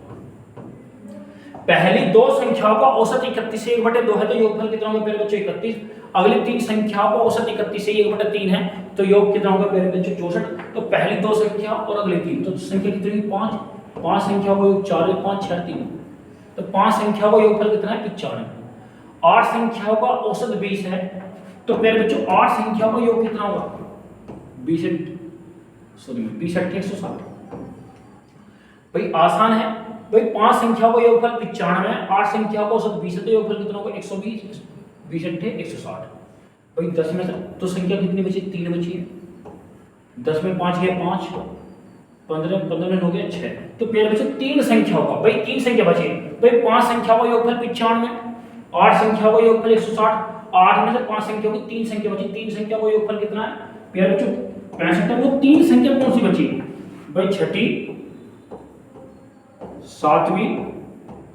S1: पहली 2 संख्याओं का औसत 31 से 1/2 है, तो योगफल कितना होगा प्यारे बच्चों 31। अगली 3 संख्याओं का औसत 31 से 1/3 है, तो योग कितना होगा प्यारे बच्चों 64। तो पहली 2 संख्या और अगली 3, तो संख्या कितनी हुई 5, 5 संख्याओं का योग 4 5 6 3, तो 5 संख्याओं का योगफल कितना है 95। 8 संख्याओं का औसत 20 है, तो प्यारे बच्चों 8 संख्याओं का योग कितना होगा 20 20 8 160। भाई आसान है, भाई 5 संख्याओं का योगफल 95 है, 8 संख्याओं का औसत 20 है, तो योगफल कितना होगा 120 20 8 160। भाई 10 में से तो संख्या कितनी बची 3 बची है, 10 में 5 गया 5, 15 में हो गया 6, तो प्यारे बच्चों 3 संख्याओं का, भाई 3 संख्या बची, भाई 5 संख्याओं का योगफल 95, 8 संख्याओं का योगफल 160, 8 में से 5 संख्याओं की 3 संख्या बची, 3 संख्या का योगफल कितना है प्यारे बच्चों 65 है। वो 3 संख्या कौन सी बची, भाई छठी 7वीं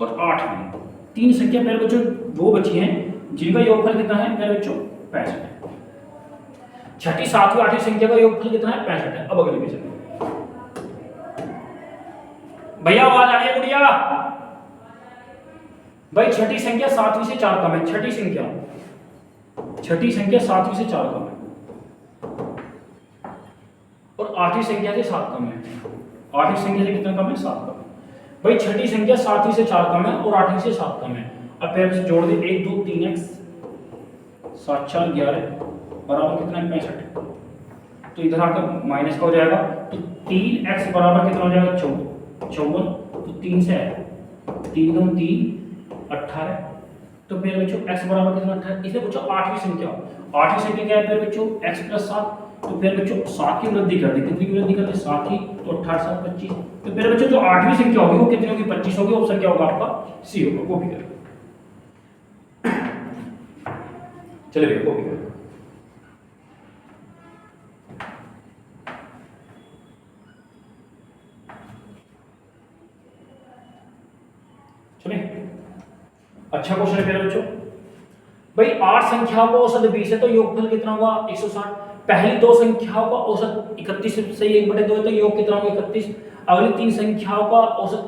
S1: और 8वीं, तीन संख्या प्यारे बच्चों वो बची हैं जिनका योगफल कितना है प्यारे बच्चों 65 है। छठी सातवीं आठवीं संख्या का योगफल कितना है 65 है। अब अगले पे चलिए भैया, आवाज आ रही है गुड़िया? भाई छठी संख्या सातवीं से 4 कम है। छठी संख्या सातवीं से 4 कम है और आठवीं संख्या से 7 कम है। आठवीं संख्या से कितना कम है? 7 कम है। भाई छठी संख्या सातवीं से 4 कम है और आठवीं से 7 कम है। अब पैर से जोड़ दे 1 2 3 x 7 4 11 बराबर कितना है 65। तो इधर आकर माइनस का हो जाएगा तो 3x बराबर कितना हो जाएगा 54। तो 3 से 3 2 3 18। तो मेरे बच्चों x बराबर कितना 18। इसमें पूछो आठवीं संख्या क्या है मेरे बच्चों x + 7। तो मेरे बच्चों 7 की वृद्धि कर दी। कितनी की वृद्धि कर दी? 7 की। तो 18 7 25। तो मेरे बच्चों जो आठवीं संख्या होगी वो कितनी होगी? 25 होगी। ऑप्शन क्या होगा आपका? सी होगा। कॉपी करें, चलिए कॉपी करें। चलिए अच्छा क्वेश्चन है मेरे बच्चों। भाई 8 संख्याओं का औसत 20 है तो योगफल कितना होगा? 160। पहली 2 संख्याओं का औसत 31 से 1/2 है तो योग कितना होगा? 31। अगली 3 संख्याओं का औसत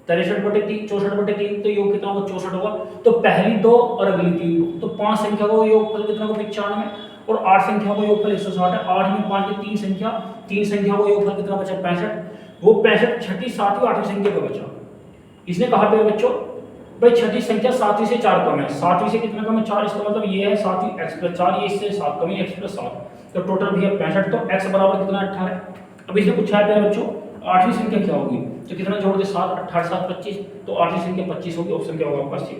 S1: 63/3 64/3 तो योग कितना होगा? 64 होगा। तो पहली 2 और अगली 3 तो 5 संख्या का योगफल कितना होगा? 95 और 8 संख्याओं का योगफल 160 है। 8 में 5 की 3 संख्या का योगफल कितना बचा? 65। वो 65 छठी सातवीं आठवीं संख्या का बचा। इसने कहा पे बच्चों भाई छठी संख्या सातवीं से 4 कम है। सातवीं से कितना कम है? 4। इसका मतलब ये है सातवीं x + 4, ये इससे 7 कम है x + 7। तो टोटल भी है 65। तो x बराबर कितना? 18। अब इसने पूछा है बच्चों आठवीं संख्या क्या होगी? तो कितना जोड़ दे? 7 18 7 25। तो आठवीं संख्या 25 होगी। ऑप्शन क्या होगा आपका? सी।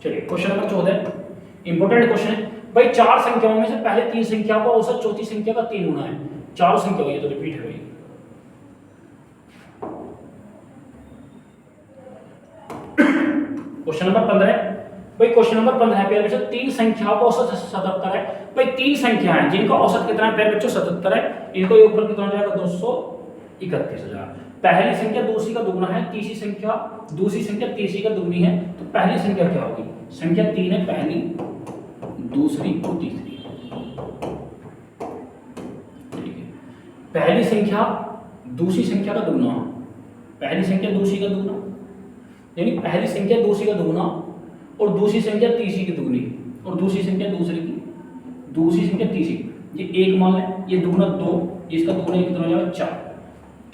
S1: चलिए क्वेश्चन नंबर 14 इंपॉर्टेंट क्वेश्चन है। भाई 4 संख्याओं में से पहले 3 संख्या का औसत चौथी संख्या का 3 गुना है। चारों संख्या ये तो रिपीट है भाई। क्वेश्चन नंबर 15 भाई क्वेश्चन नंबर 15 प्यारे बच्चों 3 संख्याओं का औसत 77 है। भाई 3 संख्या है जिनका औसत कितना है प्यारे बच्चों? 77 है। इनको योगफल कितना हो जाएगा? 231,000। पहली संख्या दूसरी का दुगना है। दूसरी संख्या तीसरी का दुगनी है। तो पहली संख्या क्या होगी? संख्या 3 है पहली, दूसरी और तीसरी। ठीक है, पहली संख्या दूसरी संख्या का दुगना, पहली संख्या दूसरी का दुगना, यानी पहली संख्या दूसरी का दुगना और दूसरी संख्या तीसरी की दुगनी और दूसरी संख्या दूसरी की दूसरी संख्या तीसरी। ये 1 मान लें, ये दुगना 2, इसका दुगना कितना हो जाएगा? 4।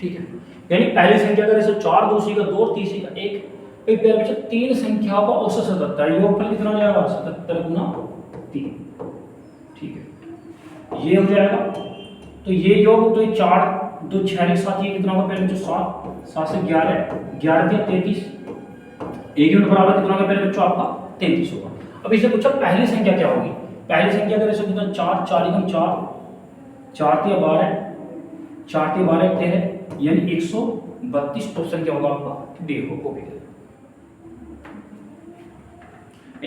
S1: ठीक है, यानी पहली संख्या का जैसे 4, दूसरी का 2, तीसरी का 1। एक प्यारे बच्चे 3 संख्याओं का औसत 77 है। योगफल कितना हो जाएगा? 77 गुना 3। ठीक है, ये हो जाएगा। तो ये योग तो 4 2 6 7 ये कितना होगा प्यारे बच्चों? 7 से 11 11 दिया 33। एक यूनिट बराबर कितना होगा प्यारे बच्चों? आपका 33 होगा। अब इससे पूछा पहली संख्या क्या होगी? पहली संख्या का रेशो कितना? 4 4 4 4 3 12 4 3 12 13 यानी 132। ऑप्शन क्या होगा आपका? डी हो। कॉपी करें।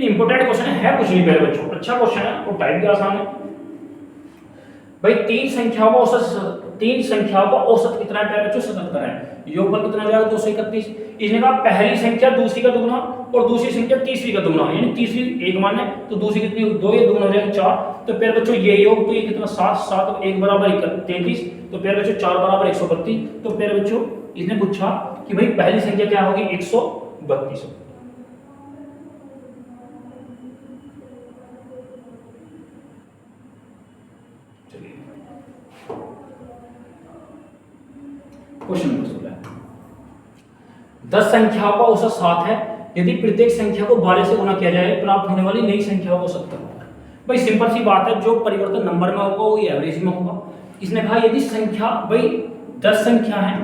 S1: इंपोर्टेंट क्वेश्चन है कुछ नहीं प्यारे बच्चों, अच्छा क्वेश्चन है और टाइप भी आसान है। भाई 3 संख्याओं का औसत कितना है प्यारे बच्चों? 77 है। योगफल कितना हो जाएगा? 231। इसने कहा पहली संख्या दूसरी का दुगना और दूसरी संख्या तीसरी का दुगना, यानी तीसरी 1 मान है तो दूसरी कितनी? 2, ये दुगना हो जाएगा 4। तो प्यारे बच्चों ये योग तो ये कितना? 7 7 और 1 बराबर 33। तो प्यारे बच्चों 4 बराबर 132। तो प्यारे बच्चों इसने पूछा कि भाई पहली संख्या क्या होगी? 132। क्वेश्चन नंबर 16 10 संख्याओं का औसत 7 है। यदि प्रत्येक संख्या को 12 से गुना किया जाए प्राप्त होने वाली नई संख्याओं का औसत कितना होगा? भाई सिंपल सी बात है, जो परिवर्तन नंबर में होगा वो एवरेज में होगा। इसने कहा यदि संख्या भाई 10 संख्या है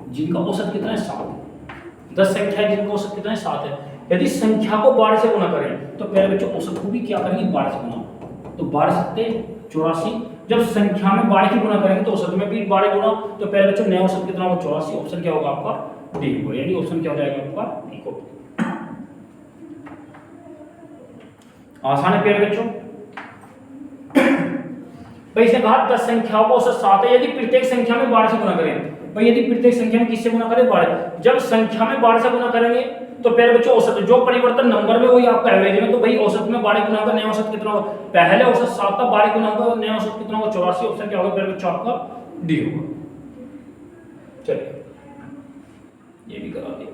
S1: जिनका औसत कितना है? 7। 10 संख्या है जिनका औसत कितना है? 7 है। यदि संख्या को 12 से गुना करें तो प्यारे बच्चों औसत को भी क्या करेंगे? 12 से गुना। तो 12 सत्ते 84। जब संख्या में 12 की गुना करेंगे तो औसत में भी 12 गुना। तो प्यारे बच्चों नया औसत कितना होगा? 84। ऑप्शन क्या होगा आपका? डी होगा, यानी ऑप्शन क्या हो जाएगा आपका? डी को। आसान है प्यारे बच्चों। भाई इसने कहा 10 संख्याओं का औसत 7 है। यदि प्रत्येक संख्या में 12 से गुना करें भाई यदि प्रत्येक संख्या में किससे गुना करें, 12। जब संख्या में 12 से गुना करेंगे तो प्यारे बच्चों औसत जो परिवर्तन नंबर में वही आपका एवरेज में, तो भाई औसत में 12 गुना होगा, नया औसत कितना होगा, पहले औसत 7 था, 12 गुना होगा, नया औसत कितना होगा, 84। ऑप्शन क्या होगा प्यारे बच्चों आपका डी होगा। चलिए ये भी करा दिया।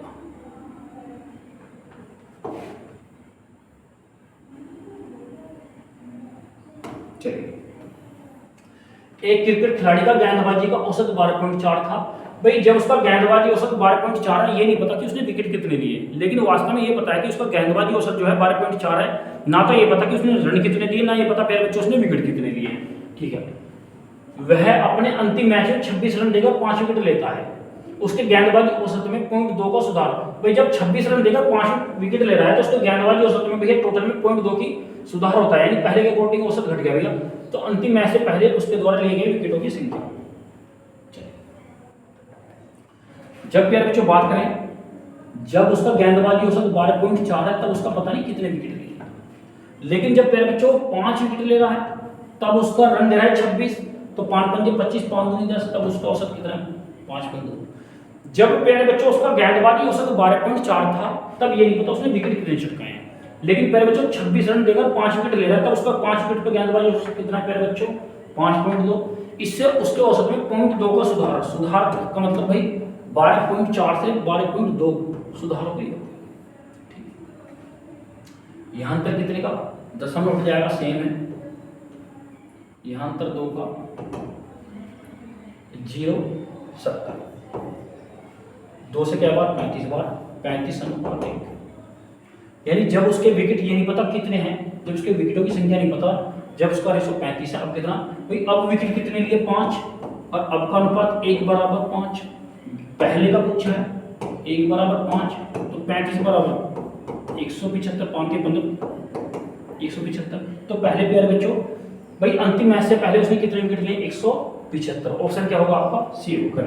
S1: चलिए एक क्रिकेट खिलाड़ी का गेंदबाजी का औसत 12.4 था। भाई जब उसका गेंदबाजी औसत 12.4 है, ये नहीं पता कि उसने विकेट कितने लिए, लेकिन वास्तव में ये पता है कि उसका गेंदबाजी औसत जो है 12.4 है। ना तो ये पता कि उसने रन कितने दिए, ना ये पता प्यारे बच्चों उसने विकेट कितने लिए। ठीक है, वह अपने अंतिम मैच में 26 रन देकर 5 विकेट लेता है, उसके गेंदबाजी औसत में 0.2 का सुधार। भाई जब 26 रन देकर 5 विकेट ले रहा है तो उसके गेंदबाजी औसत में भैया टोटल में 0.2 की सुधार होता है, यानी पहले के अकॉर्डिंग औसत घट गया भैया। तो अंतिम मैच से पहले उसके द्वारा लिए गए विकेटों की संख्या। जब प्यारे बच्चों बात करें, जब उसका गेंदबाजी औसत 12.4 है तब उसका पता नहीं कितने विकेट लिए, लेकिन जब प्यारे बच्चों 5 विकेट ले रहा है तब उसका रन दे रहा है 26, तो 5 पंजे 25, 5 दूनी 10, तब उसका औसत कितना है 5.2। जब प्यारे बच्चों उसका गेंदबाजी औसत 12.4 था तब ये नहीं पता उसने विकेट कितने छिटकाए हैं, लेकिन प्यारे बच्चों 26 रन देकर 5 विकेट ले रहा है तब उसका 5 विकेट पे गेंदबाजी औसत कितना है प्यारे बच्चों 5.2। इससे उसके औसत में 0.2 का सुधार का मतलब भाई 12.4 से 12.2 सुधार हो गई। यहां तक कितने का दशमलव उठ जाएगा, सेम है, यहां तक 2 का 0.70, 2 से क्या बार 35 बार 35:1। यानी जब उसके विकेट ये नहीं पता कितने हैं, जब उसके विकेटों की संख्या नहीं पता, जब उसका रेशो 35 है, अब कितना भाई अब विकेट कितने लिए 5, और अब का अनुपात 1:5। पहले का पूछा है 1:5, तो 35 बराबर 175, 5 के 15 175। तो पहले प्यारे बच्चों भाई अंतिम मैच से पहले उसने कितने विकेट लिए 175। ऑप्शन क्या होगा आपका सी होगा।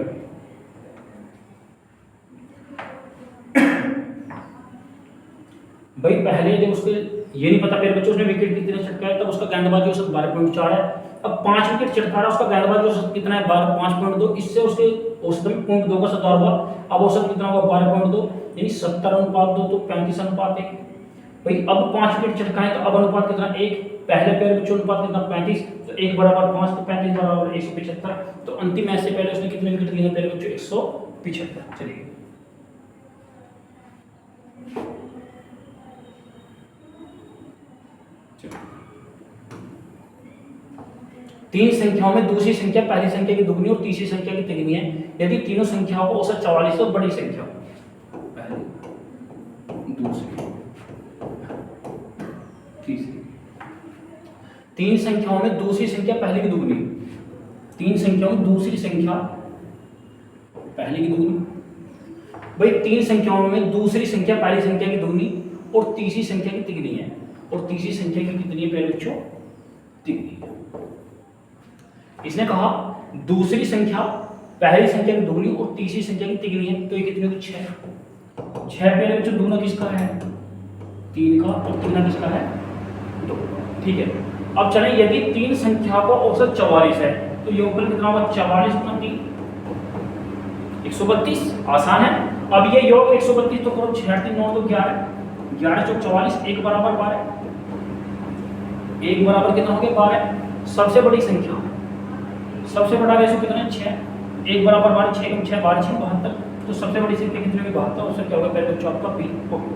S1: भाई पहले जब उसके ये नहीं पता प्यारे बच्चों उसने विकेट कितने छिटकाए तब उसका गेंदबाजी औसत 12.4 है। अब 5 विकेट छिटका रहा है, उसका गेंदबाजी औसत कितना है 5.2, इससे उसके औसत में 0.2 का सुधार हुआ। अब औसत कितना होगा 12.2, यानी 70:2, तो 35:1। भाई अब 5 विकेट छिटकाए तो अब अनुपात कितना 1, पहले प्यारे बच्चों अनुपात कितना 35, तो 1:5, तो 35 बराबर 175। तो अंतिम मैच से पहले उसने कितने विकेट लिए प्यारे बच्चों 175। चलिए तीन संख्याओं में दूसरी संख्या पहली संख्या की दुगनी और तीसरी संख्या की तिगुनी है। यदि तीनों संख्याओं को औसत 44 तो बड़ी संख्या पहली दूसरी तीसरी। तीन संख्याओं में दूसरी संख्या पहले की दुगनी, तीन संख्याओं में दूसरी संख्या पहले की दुगनी। भाई तीन संख्याओं में दूसरी संख्या पहली संख्या की दुगनी और तीसरी संख्या की तिगुनी है, और तीसरी संख्या की कितनी है प्यारे बच्चों तिगुनी है। इसने कहा दूसरी संख्या पहली संख्या की दुगनी और तीसरी संख्या की तिगुनी है, तो ये कितनी होगी 6। 6 प्यारे बच्चों दुगना किसका है 3 का, और तिगुना किसका है 2। ठीक है, अब चलें यदि तीन संख्या का औसत 44 है तो योगफल कितना होगा 44 × 3 132। आसान है। अब ये योग 132 तो करो 6 3 9 तो 11, 11 × 44, 1 बराबर 12, 1 बराबर कितना हो गया 12। सबसे बड़ी संख्या सबसे बड़ा रेशो कितना है 6, 1 बराबर 12, 6 × 6 12 6 72। तो सबसे बड़ी संख्या कितनी होगी 72। उससे क्या होगा पहले बच्चों आपका बी होगा।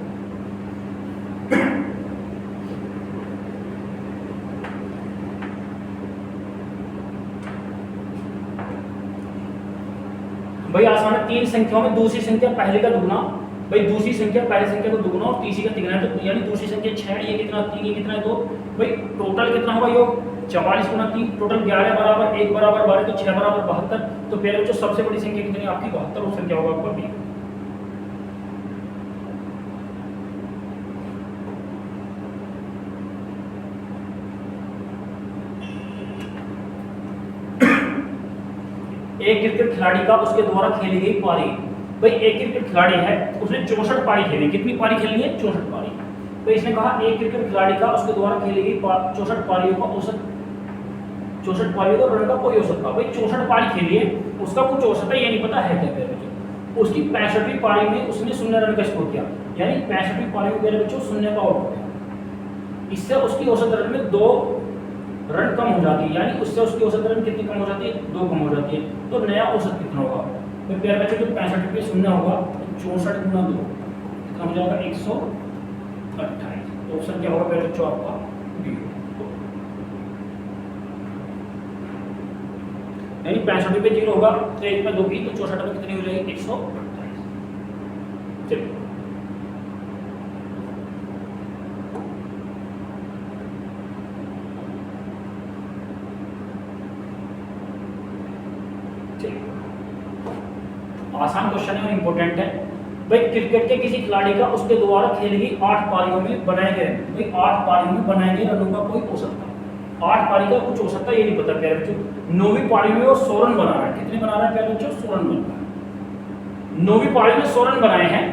S1: भाई आसान है, तीन संख्याओं में दूसरी संख्या पहले का दुगना, भाई दूसरी संख्या पहली संख्या का दुगना और तीसरी का तिगुना है, तो यानी दूसरी संख्या 6, ये कितना 3, ये कितना है 2। भाई टोटल कितना होगा योग 44 × 3, टोटल 11 बराबर 1 बराबर 12, तो 6 बराबर 72। तो प्यारे बच्चों सबसे बड़ी संख्या कितनी है आपकी 72। ऑप्शन क्या होगा आपका बी। एक क्रिकेट खिलाड़ी का उसके द्वारा खेली गई पारी, भाई एक क्रिकेट खिलाड़ी है उसने 64 पारी खेली, कितनी पारी खेली है 64 पारी। तो इसने कहा एक क्रिकेट खिलाड़ी का उसके द्वारा खेली गई 64 पारियों का औसत 64 पारियों का रण का कोई औसत था। भाई 64 पारी खेली है, उसका कुछ औसत है, ये नहीं पता है क्या प्यारे बच्चों। उसकी 65वीं पारी में उसने 0 रन का स्कोर किया, यानी 65वीं पारी में प्यारे बच्चों 0 का आउट हो गया। इससे उसकी औसत रन में 2 रन कम हो जाती है, यानी उससे उसकी औसत रन कितनी कम हो जाती है, 2 कम हो जाती है। तो नया औसत कितना होगा? तो प्यारे बच्चों जो 65 पे 0 होगा तो 64 गुना 2 कितना हो जाएगा? 128। ऑप्शन क्या होगा प्यारे बच्चों आपका? बी। यानी 65 पे 0 होगा तो 1 में 2 की, तो 64 में कितनी हो जाएगी? 128। चलिए आसान क्वेश्चन है और इंपॉर्टेंट है। भाई क्रिकेट के किसी खिलाड़ी का उसके द्वारा खेली गई 8 पारियों में बनाए गए, भाई 8 पारियों में बनाए गए रनों का कोई औसत था। 8 पारी का कुछ औसत था, ये नहीं पता प्यारे बच्चों। 9वीं पारी में वो 100 रन बना रहा है, कितने बना रहा है प्यारे बच्चों? 100 रन बना रहा है। 9वीं पारी में 100 रन बनाए हैं,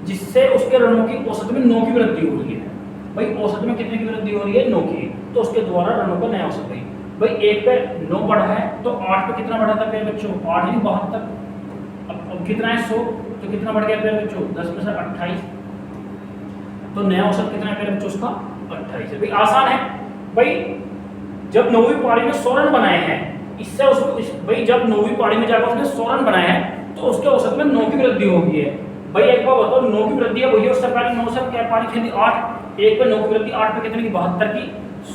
S1: जिससे उसके रनों की औसत में 9 की वृद्धि हो रही है। भाई औसत में कितने की वृद्धि हो रही है? 9 की। तो उसके द्वारा रनों का नया औसत है। भाई 1 पे 9 बढ़ा है तो 8 पे कितना बढ़ा था प्यारे बच्चों? 8 यानी 72। अब कितना है? 100, तो कितना बढ़ गया प्यारे बच्चों? 10 में से 28। तो नया औसत कितना है प्यारे बच्चों? उसका 28 है। भाई आसान है। भाई जब 9वीं पारी में 100 रन बनाए हैं, इससे उसको भाई जब 9वीं पारी में जाकर उसने 100 रन बनाए हैं तो उसके औसत में 9 की वृद्धि हो गई है। भाई एक बार बताओ, 9 की वृद्धि है वही, उससे पहले 9 से क्या पारी खेली? 8। 1 पे 9 की वृद्धि, 8 पे कितने की? 72 की।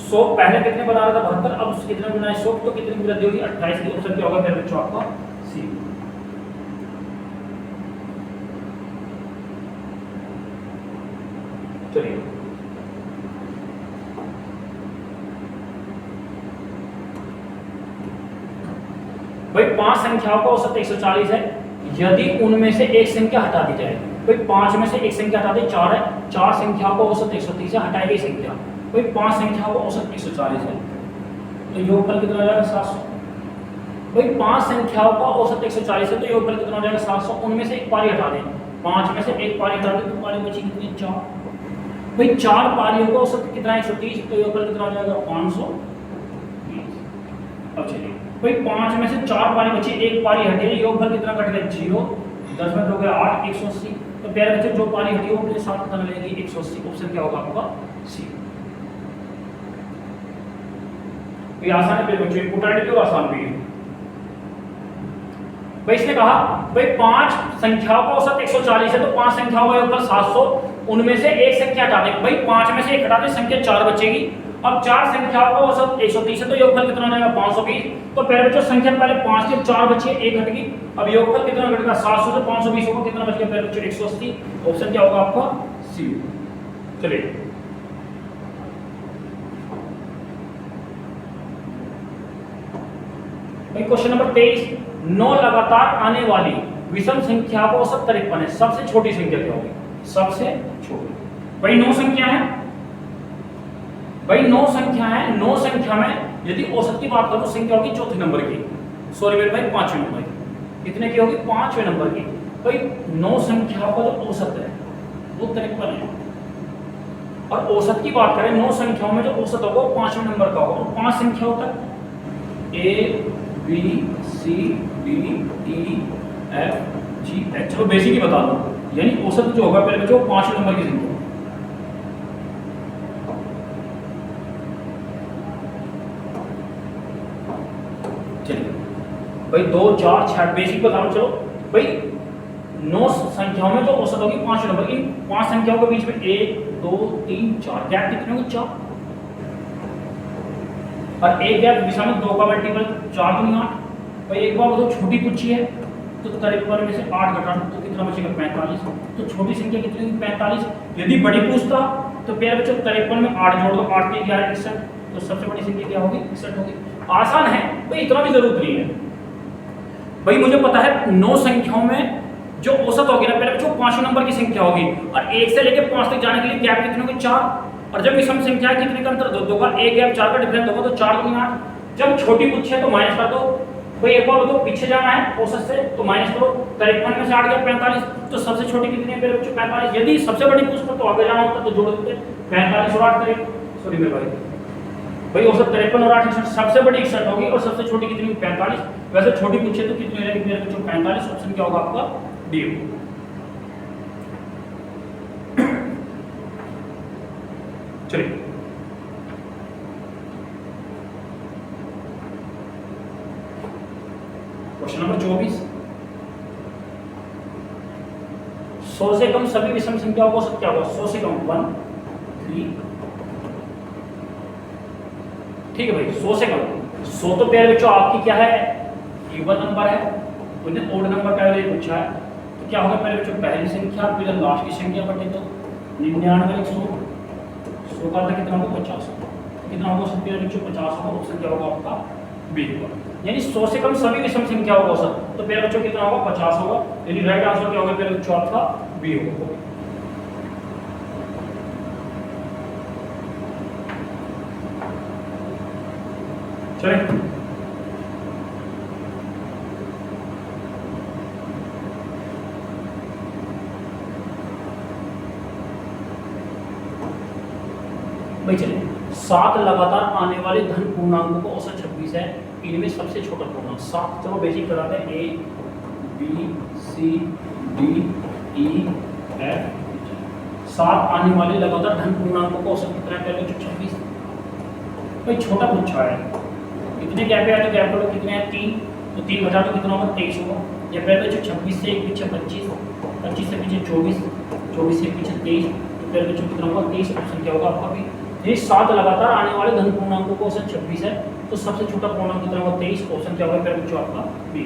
S1: 100 पहले कितने बना रहा था? 72। अब उसके कितने बनाए? 100, तो कितने की वृद्धि होगी? 28 की। ऑप्शन क्या होगा प्यारे बच्चों आपका? सी। चलिए भाई 5 संख्याओं का औसत 140 है, यदि उनमें से एक संख्या हटा दी जाए। भाई 5 में से एक संख्या हटा दे, 4 है, 4 संख्याओं का औसत 130 है, हटाई गई संख्या। भाई 5 संख्याओं का औसत 140 है, तो योगफल कितना हो जाएगा? 700। भाई 5 संख्याओं का औसत 140 है, तो योगफल कितना हो जाएगा? 700। उनमें से एक पारी हटा दें, 5 में से एक पारी हटा दें तो पारी बची कितनी? 4। भाई 4 पारियों का औसत कितना है? 130, तो योगफल कितना हो जाएगा? 520। अब चलिए भाई 5 में से 4 पारी बची, एक पारी हटी है, योगफल कितना कट गया? 0। 10 में 2 गया 8, 180। तो प्यारे बच्चों जो पारी हटी है वो अपने साथ कितना मिलेगी? 180। ऑप्शन क्या होगा आपका? सी। ये आसान है प्यारे बच्चों, इंपॉर्टेंट भी और आसान भी है। भाई इसने कहा भाई 5 संख्याओं का औसत 140 है, तो 5 संख्याओं का योगफल 700। उनमें से एक संख्या हटा दें। भाई 5 में से एक हटा दें, संख्या 4 बचेगी। अब 4 संख्याओं का औसत 130 है, तो योगफल कितना हो जाएगा? 520। तो पहले बच्चों संख्या पहले 5 से 4 बची है, एक हट गई। अब योगफल कितना घटेगा? 700 से 520 होगा, कितना बच गया पहले बच्चों? 180। ऑप्शन क्या होगा आपका? सी। चलिए भाई क्वेश्चन नंबर 23। 9 लगातार आने वाली विषम संख्या का औसत 53 है, सबसे छोटी संख्या क्या होगी? सबसे छोटी। भाई 9 संख्या है, भाई 9 संख्या है, 9 संख्या में यदि औसत की बात करो, संख्या होगी चौथे नंबर की, सॉरी मेरे भाई 5वें नंबर की। कितने की होगी? 5वें नंबर की। भाई 9 संख्याओं का जो औसत है वो 53 है, और औसत की बात करें 9 संख्याओं में जो औसत होगा वो 5वें नंबर का होगा। और 5 संख्याओं तक A B C D E F G H, चलो बेसिक ही बता दो, यानी औसत जो होगा पहले बच्चों 5वें नंबर की संख्या। चलिए भाई 2 4 6 बेसिक बता दो। चलो भाई 9 संख्याओं में जो औसत होगी 5वें नंबर की, 5 संख्याओं के बीच में 1 2 3 4 गैप कितने होंगे? 4। और एक गैप दिशा में 2 का मल्टीपल 4 दूनी 8। भाई एक बार वो छोटी पूछी है तो 53 में से 8 घटा तो कितना बचेगा? 45। तो छोटी संख्या कितनी होगी? 45। यदि बड़ी पूछता तो प्यारे बच्चों 53 में 8 जोड़ दो, 8 के 11 61, तो सबसे बड़ी संख्या क्या होगी? 61 होगी। आसान है भाई, इतना भी जरूरत नहीं है। भाई मुझे पता है 9 संख्याओं में जो औसत होगी ना पहले बच्चों 5वें नंबर की संख्या होगी, और 1 से लेकर 5 तक जाने के लिए गैप कितने होंगे? 4। और जब विषम संख्या है कितने का अंतर? 2 का, एक गैप 4 का डिफरेंस होगा, तो 4 दूनी 8। जब छोटी पूछे तो माइनस कर दो। भाई एक बार तो पीछे जाना है औसत से तो माइनस करो, 53 में से 8 गया 45, तो सबसे छोटी कितनी है मेरे बच्चों? 45। यदि सबसे बड़ी पूछता तो आगे जाना होता तो जोड़ देते 45 और 8 करें, सॉरी मेरे भाई भाई औसत 53 और 8 61, सबसे बड़ी 61 होगी और सबसे छोटी कितनी 45। वैसे छोटी पूछे तो कितनी रहेगी मेरे बच्चों 45। ऑप्शन क्या होगा आपका डी होगा। चलिए क्वेश्चन नंबर 24। 100 से कम सभी विषम संख्याओं को औसत क्या होगा? 100 से कम 1 3। ठीक है भाई 100 से कम। 100 तो प्यारे बच्चों आपकी क्या है इवन नंबर है, उन्हें ओड नंबर पहले पूछा है तो क्या होगा पहले बच्चों पहली संख्या फिर लास्ट की संख्या बटे तो 99 100 100 का कितना होगा 50 कितना होगा सब प्यारे बच्चों 50 होगा। ऑप्शन क्या होगा आपका बी होगा। यानी 100 से कम सभी विषम संख्या होगा औसत तो प्यारे बच्चों कितना होगा 50 होगा। यानी राइट आंसर क्या होगा प्यारे बच्चों आपका बी होगा। चलिए भाई चलिए 7 लगातार आने वाले धन पूर्णांकों को औसत 26 है, इनमें सबसे छोटा पूर्णांक 7। चलो बेसिक कराते हैं A B C D E F. 7 आने वाले लगातार धन पूर्णांकों को औसत कितना है? 26। भाई छोटा पूछा है कितने गैप है तो गैप करो कितने हैं 3 तो 3 घटा तो कितना होगा 23 होगा। ये पहले बच्चों 26 से एक पीछे 25 25 से पीछे 24 24 से पीछे 23 तो पहले बच्चों कितना होगा 23। ऑप्शन क्या होगा आपका भी। ये 7 लगातार आने वाले धन पूर्णांकों को औसत 26 है तो सबसे छोटा पूर्णांक कितना होगा 23। ऑप्शन क्या होगा पहले बच्चों आपका बी।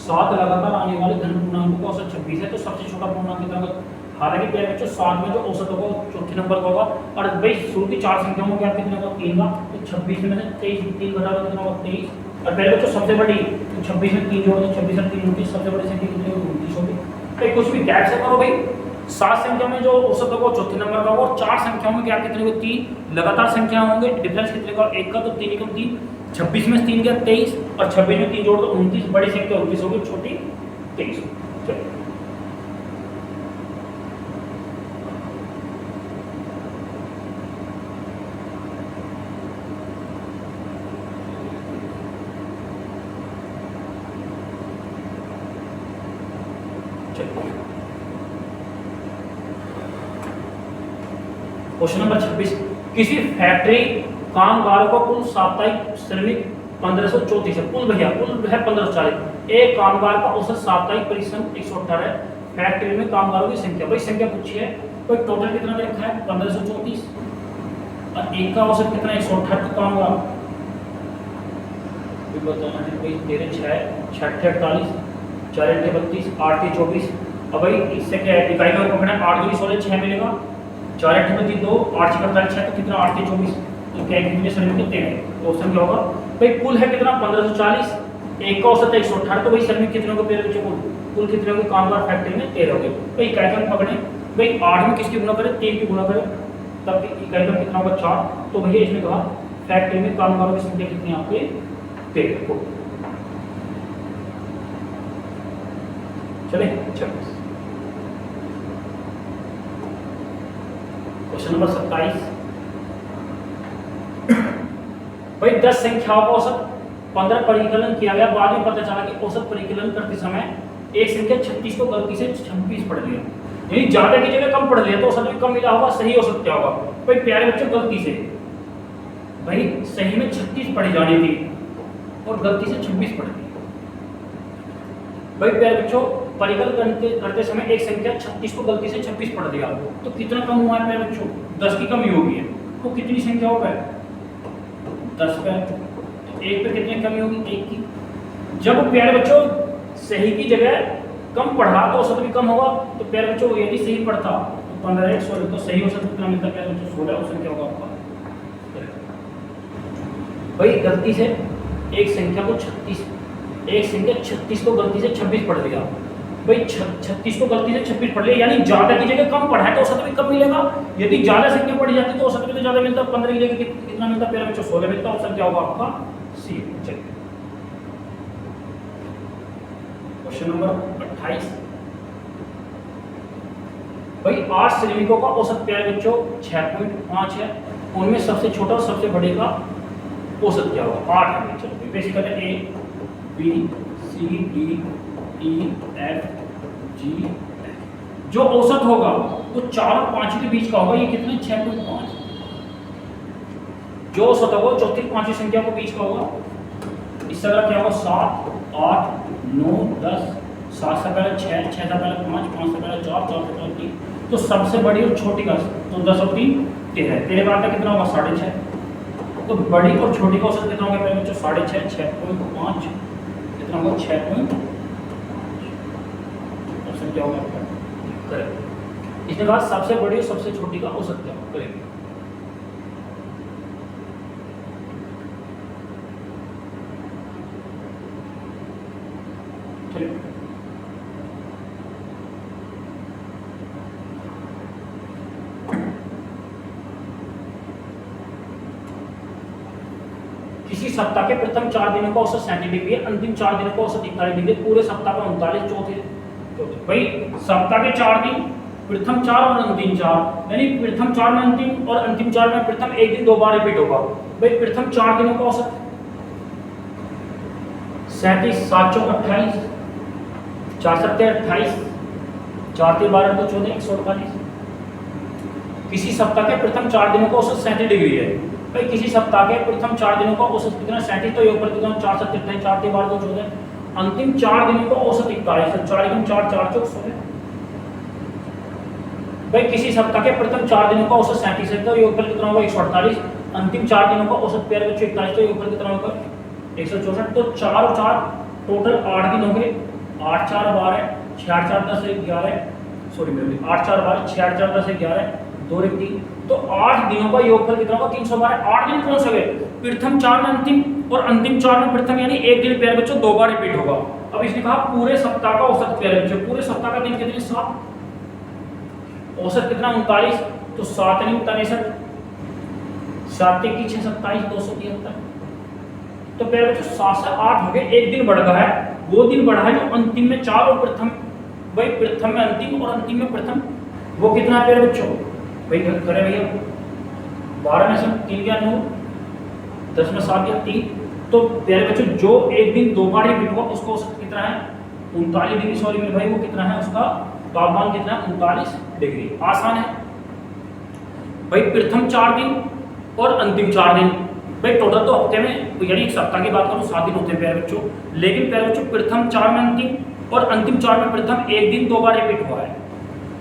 S1: 7 लगातार आने वाले धन पूर्णांकों को औसत 26 है तो सबसे छोटा पूर्णांक कितना होगा? हालांकि प्यारे बच्चों 7 में जो औसत होगा चौथे नंबर का होगा और भाई शुरू की 4 संख्याओं में क्या कितने होगा 3 का तो 26 में से 23 3 घटा तो कितना होगा 23। और पहले बच्चों सबसे बड़ी तो 26 में 3 जोड़ तो 26 और 3 29 सबसे बड़ी संख्या कितनी होगी 29 होगी। भाई कुछ भी गैप से करो भाई 7 संख्या में जो औसत होगा चौथे नंबर का होगा और 4 संख्याओं में गैप कितने होंगे 3 लगातार संख्या होंगे डिफरेंस कितने का 1 का तो 3 एकम 3 26 में 3 गया 23 और 26 में 3 जोड़ तो 29 बड़ी संख्या 29 होगी छोटी 23। चलिए क्वेश्चन नंबर 26। किसी फैक्ट्री कामगारों को कुल साप्ताहिक श्रमिक 1534 है। कुल भैया कुल है 1540। एक कामगार का औसत साप्ताहिक परिश्रम 118 है। फैक्ट्री में कामगारों की संख्या भाई संख्या पूछी है तो टोटल कितना लिखा है 1534 और एक का औसत कितना 168 कामगार बताना है भाई 13 6 6 48 4 32 8 24। अब भाई इससे क्या है इकाई का पकड़ना 8 2 16 6 मिलेगा 4 8 32 2 8 48 6 तो कितना 8 24 तो क्या कितने श्रमिक कितने हैं तो ऑप्शन क्या होगा भाई कुल है कितना 1540 एक का औसत 118 तो भाई श्रमिक कितने को पेड़ बच्चे कुल कितने को कामगार फैक्ट्री में 13 हो गए। भाई इकाई का पकड़े भाई 8 में किसकी गुणा करें 3 की गुणा करें तब इकाई का कितना होगा 4 तो भैया इसमें कहा फैक्ट्री में कामगारों की संख्या कितनी आपके 13 को। चले 26 क्वेश्चन नंबर 27। भाई 10 संख्याओं का औसत 15 परिकलन किया गया बाद में पता चला कि औसत परिकलन करते समय एक संख्या 36 को गलती से 26 पढ़ लिया यानी ज्यादा की जगह कम पढ़ लिया तो औसत भी कम मिला होगा। सही औसत क्या होगा भाई प्यारे बच्चों गलती से भाई सही में 36 पढ़ी जानी थी और गलती से 26 पढ़ दी। भाई प्यारे बच्चों परिकलन करते समय एक संख्या 36 को गलती से 26 पढ़ दिया तो कितना कम हुआ है प्यारे बच्चों 10 की कमी होगी है तो कितनी संख्या होगा 10 पे तो 1 पे कितनी कमी होगी 1 की। जब प्यारे बच्चों सही की जगह कम पढ़ा तो औसत भी कम होगा तो प्यारे बच्चों यदि सही पढ़ता तो 15 16 तो सही औसत कितना मिलता है प्यारे बच्चों 16 औसत क्या होगा आपका। भाई गलती से एक संख्या को 36 को गलती से 26 पढ़ लिया भाई 36 को गलती से 26 पढ़ लिया यानी ज्यादा की जगह कम पढ़ा है तो औसत भी कम मिलेगा। यदि ज्यादा संख्या पढ़ी जाती तो औसत भी तो ज्यादा मिलता 15 की जगह कितना मिलता प्यारे बच्चों 16 मिलता। ऑप्शन क्या होगा आपका सी। चलिए क्वेश्चन नंबर 28 भाई 8 श्रमिकों का औसत प्यार बच्चों 6.5 है, उनमें सबसे छोटा और सबसे बड़े का औसत क्या होगा? 8 है। चलो बेसिक करते हैं, A B C D E F G H। जो औसत होगा वो 4 और 5 के बीच का होगा। ये कितने? 6.5। जो औसत होगा चौथी पांचवी संख्या के बीच का होगा। इससे अगर क्या होगा? 7 8 9 10। 7 से पहले 6, 6 से पहले 5, 5 से पहले 4, 4 से पहले 3। तो सबसे बड़ी और छोटी का तो 10 और 3 13। तेरे बार कितना होगा? 6.5। तो बड़ी और छोटी का औसत कितना होगा मेरे बच्चों? 6.5 6.5 कितना होगा? 6.5। औसत क्या होगा आपका? करेक्ट। इसके बाद सबसे बड़ी और सबसे छोटी का औसत क्या होगा? करेक्ट। किसी सप्ताह के प्रथम 4 दिनों का औसत 37 डिग्री है, अंतिम 4 दिनों का औसत 41 डिग्री, पूरे सप्ताह का 39, चौथे भाई सप्ताह के 4 दिन, प्रथम 4 और अंतिम 4, यानी प्रथम 4 में अंतिम और अंतिम 4 में प्रथम एक दिन 2 बार रिपीट होगा। भाई प्रथम 4 दिनों का औसत 37 7 चौक 28, 4 सत्ते 28, 4 3 12 तो 14 148। किसी सप्ताह के प्रथम 4 दिनों का औसत 37 डिग्री है। भाई किसी सप्ताह के प्रथम 4 दिनों का औसत कितना? 37। तो योगफल कितना? 4 7 28, 4 3 12 तो 14। अंतिम 4 दिनों का औसत 41 है। 4 4 4 चौक 16। भाई किसी सप्ताह के प्रथम 4 दिनों का औसत 37 है। तो योगफल कितना होगा? 148। अंतिम 4 दिनों का औसत प्यारे बच्चों 41। तो योगफल कितना होगा? 164। तो 4 और 4 टोटल 8 दिन हो गए। 8 4 12, 6 8 4 10 11, सॉरी मेरे 8 4 12, 6 8 4 10 11, 2 1 3। तो 8 दिनों का योगफल कितना होगा? 312। 8 दिन कौन से गए? प्रथम 4 में अंतिम और अंतिम 4 में प्रथम, यानी एक दिन प्यारे बच्चों 2 बार रिपीट होगा। अब इसने कहा पूरे सप्ताह का औसत प्यारे बच्चों, पूरे सप्ताह का दिन कितने? 7। औसत कितना? 39। तो 7 नहीं 63, 7 की 6 27 273। तो प्यारे बच्चों 7 से 8 हो गए। एक दिन बढ़ गया है, वो दिन बढ़ा है जो अंतिम में 4 और प्रथम, भाई प्रथम में अंतिम और अंतिम में प्रथम, वो कितना है प्यारे बच्चों? भाई करे भैया 12 में से 3 गया 9, 10 में 7 गया 3। तो प्यारे बच्चों जो एक दिन 2 बार रिपीट हुआ उसका औसत कितना है? 39 डिग्री। सॉरी मेरे भाई वो कितना है? उसका तापमान कितना है? 39 डिग्री। आसान है भाई। प्रथम 4 दिन और अंतिम 4 दिन, भाई टोटल तो हफ्ते में, यानी एक सप्ताह की बात करूँ 7 दिन होते हैं प्यारे बच्चों। लेकिन प्यारे बच्चों प्रथम 4 में अंतिम और अंतिम 4 में प्रथम एक दिन 2 बार रिपीट हुआ है।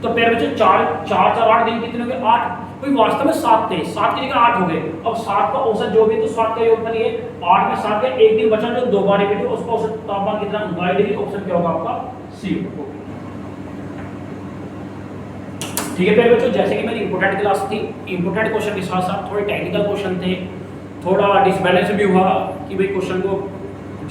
S1: तो प्यारे बच्चों 4 4 4 8 दिन कितने हो गए? 8। भाई वास्तव में 7 थे, 7 की जगह 8 हो गए। अब 7 का औसत जो भी, तो 7 का योगफल ये 8 में 7 का एक दिन बचा जो 2 बार रिपीट हुआ, उसका औसत तापमान कितना? 39 डिग्री। ऑप्शन क्या होगा आपका? सी। ठीक है प्यारे बच्चों, जैसे कि मेरी इंपोर्टेंट क्लास थी, इंपोर्टेंट क्वेश्चन के साथ साथ थोड़े टेक्निकल क्वेश्चन थे, थोड़ा डिसबैलेंस भी हुआ कि भाई क्वेश्चन को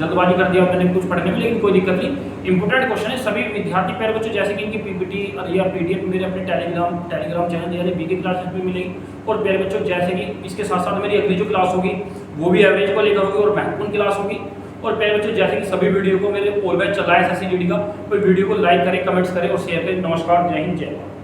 S1: जल्दबाजी कर दिया मैंने कुछ पढ़ने में, लेकिन कोई दिक्कत नहीं। इंपोर्टेंट क्वेश्चन है। सभी विद्यार्थी प्यारे बच्चों जैसे कि इनकी पीपीटी या पीडीएफ मेरे अपने टेलीग्राम चैनल यानी बीके क्लासेस में मिलेगी। और प्यारे बच्चों जैसे कि इसके साथ साथ मेरी अगली जो क्लास होगी वो भी एवरेज को लेकर होगी और महत्वपूर्ण क्लास होगी। और प्यारे बच्चों जैसे कि सभी वीडियो को मेरे ऑलवेज चल रहा है SSC का, कोई वीडियो को लाइक करें, कमेंट्स करें और शेयर करें। नमस्कार, जय हिंद, जय भारत।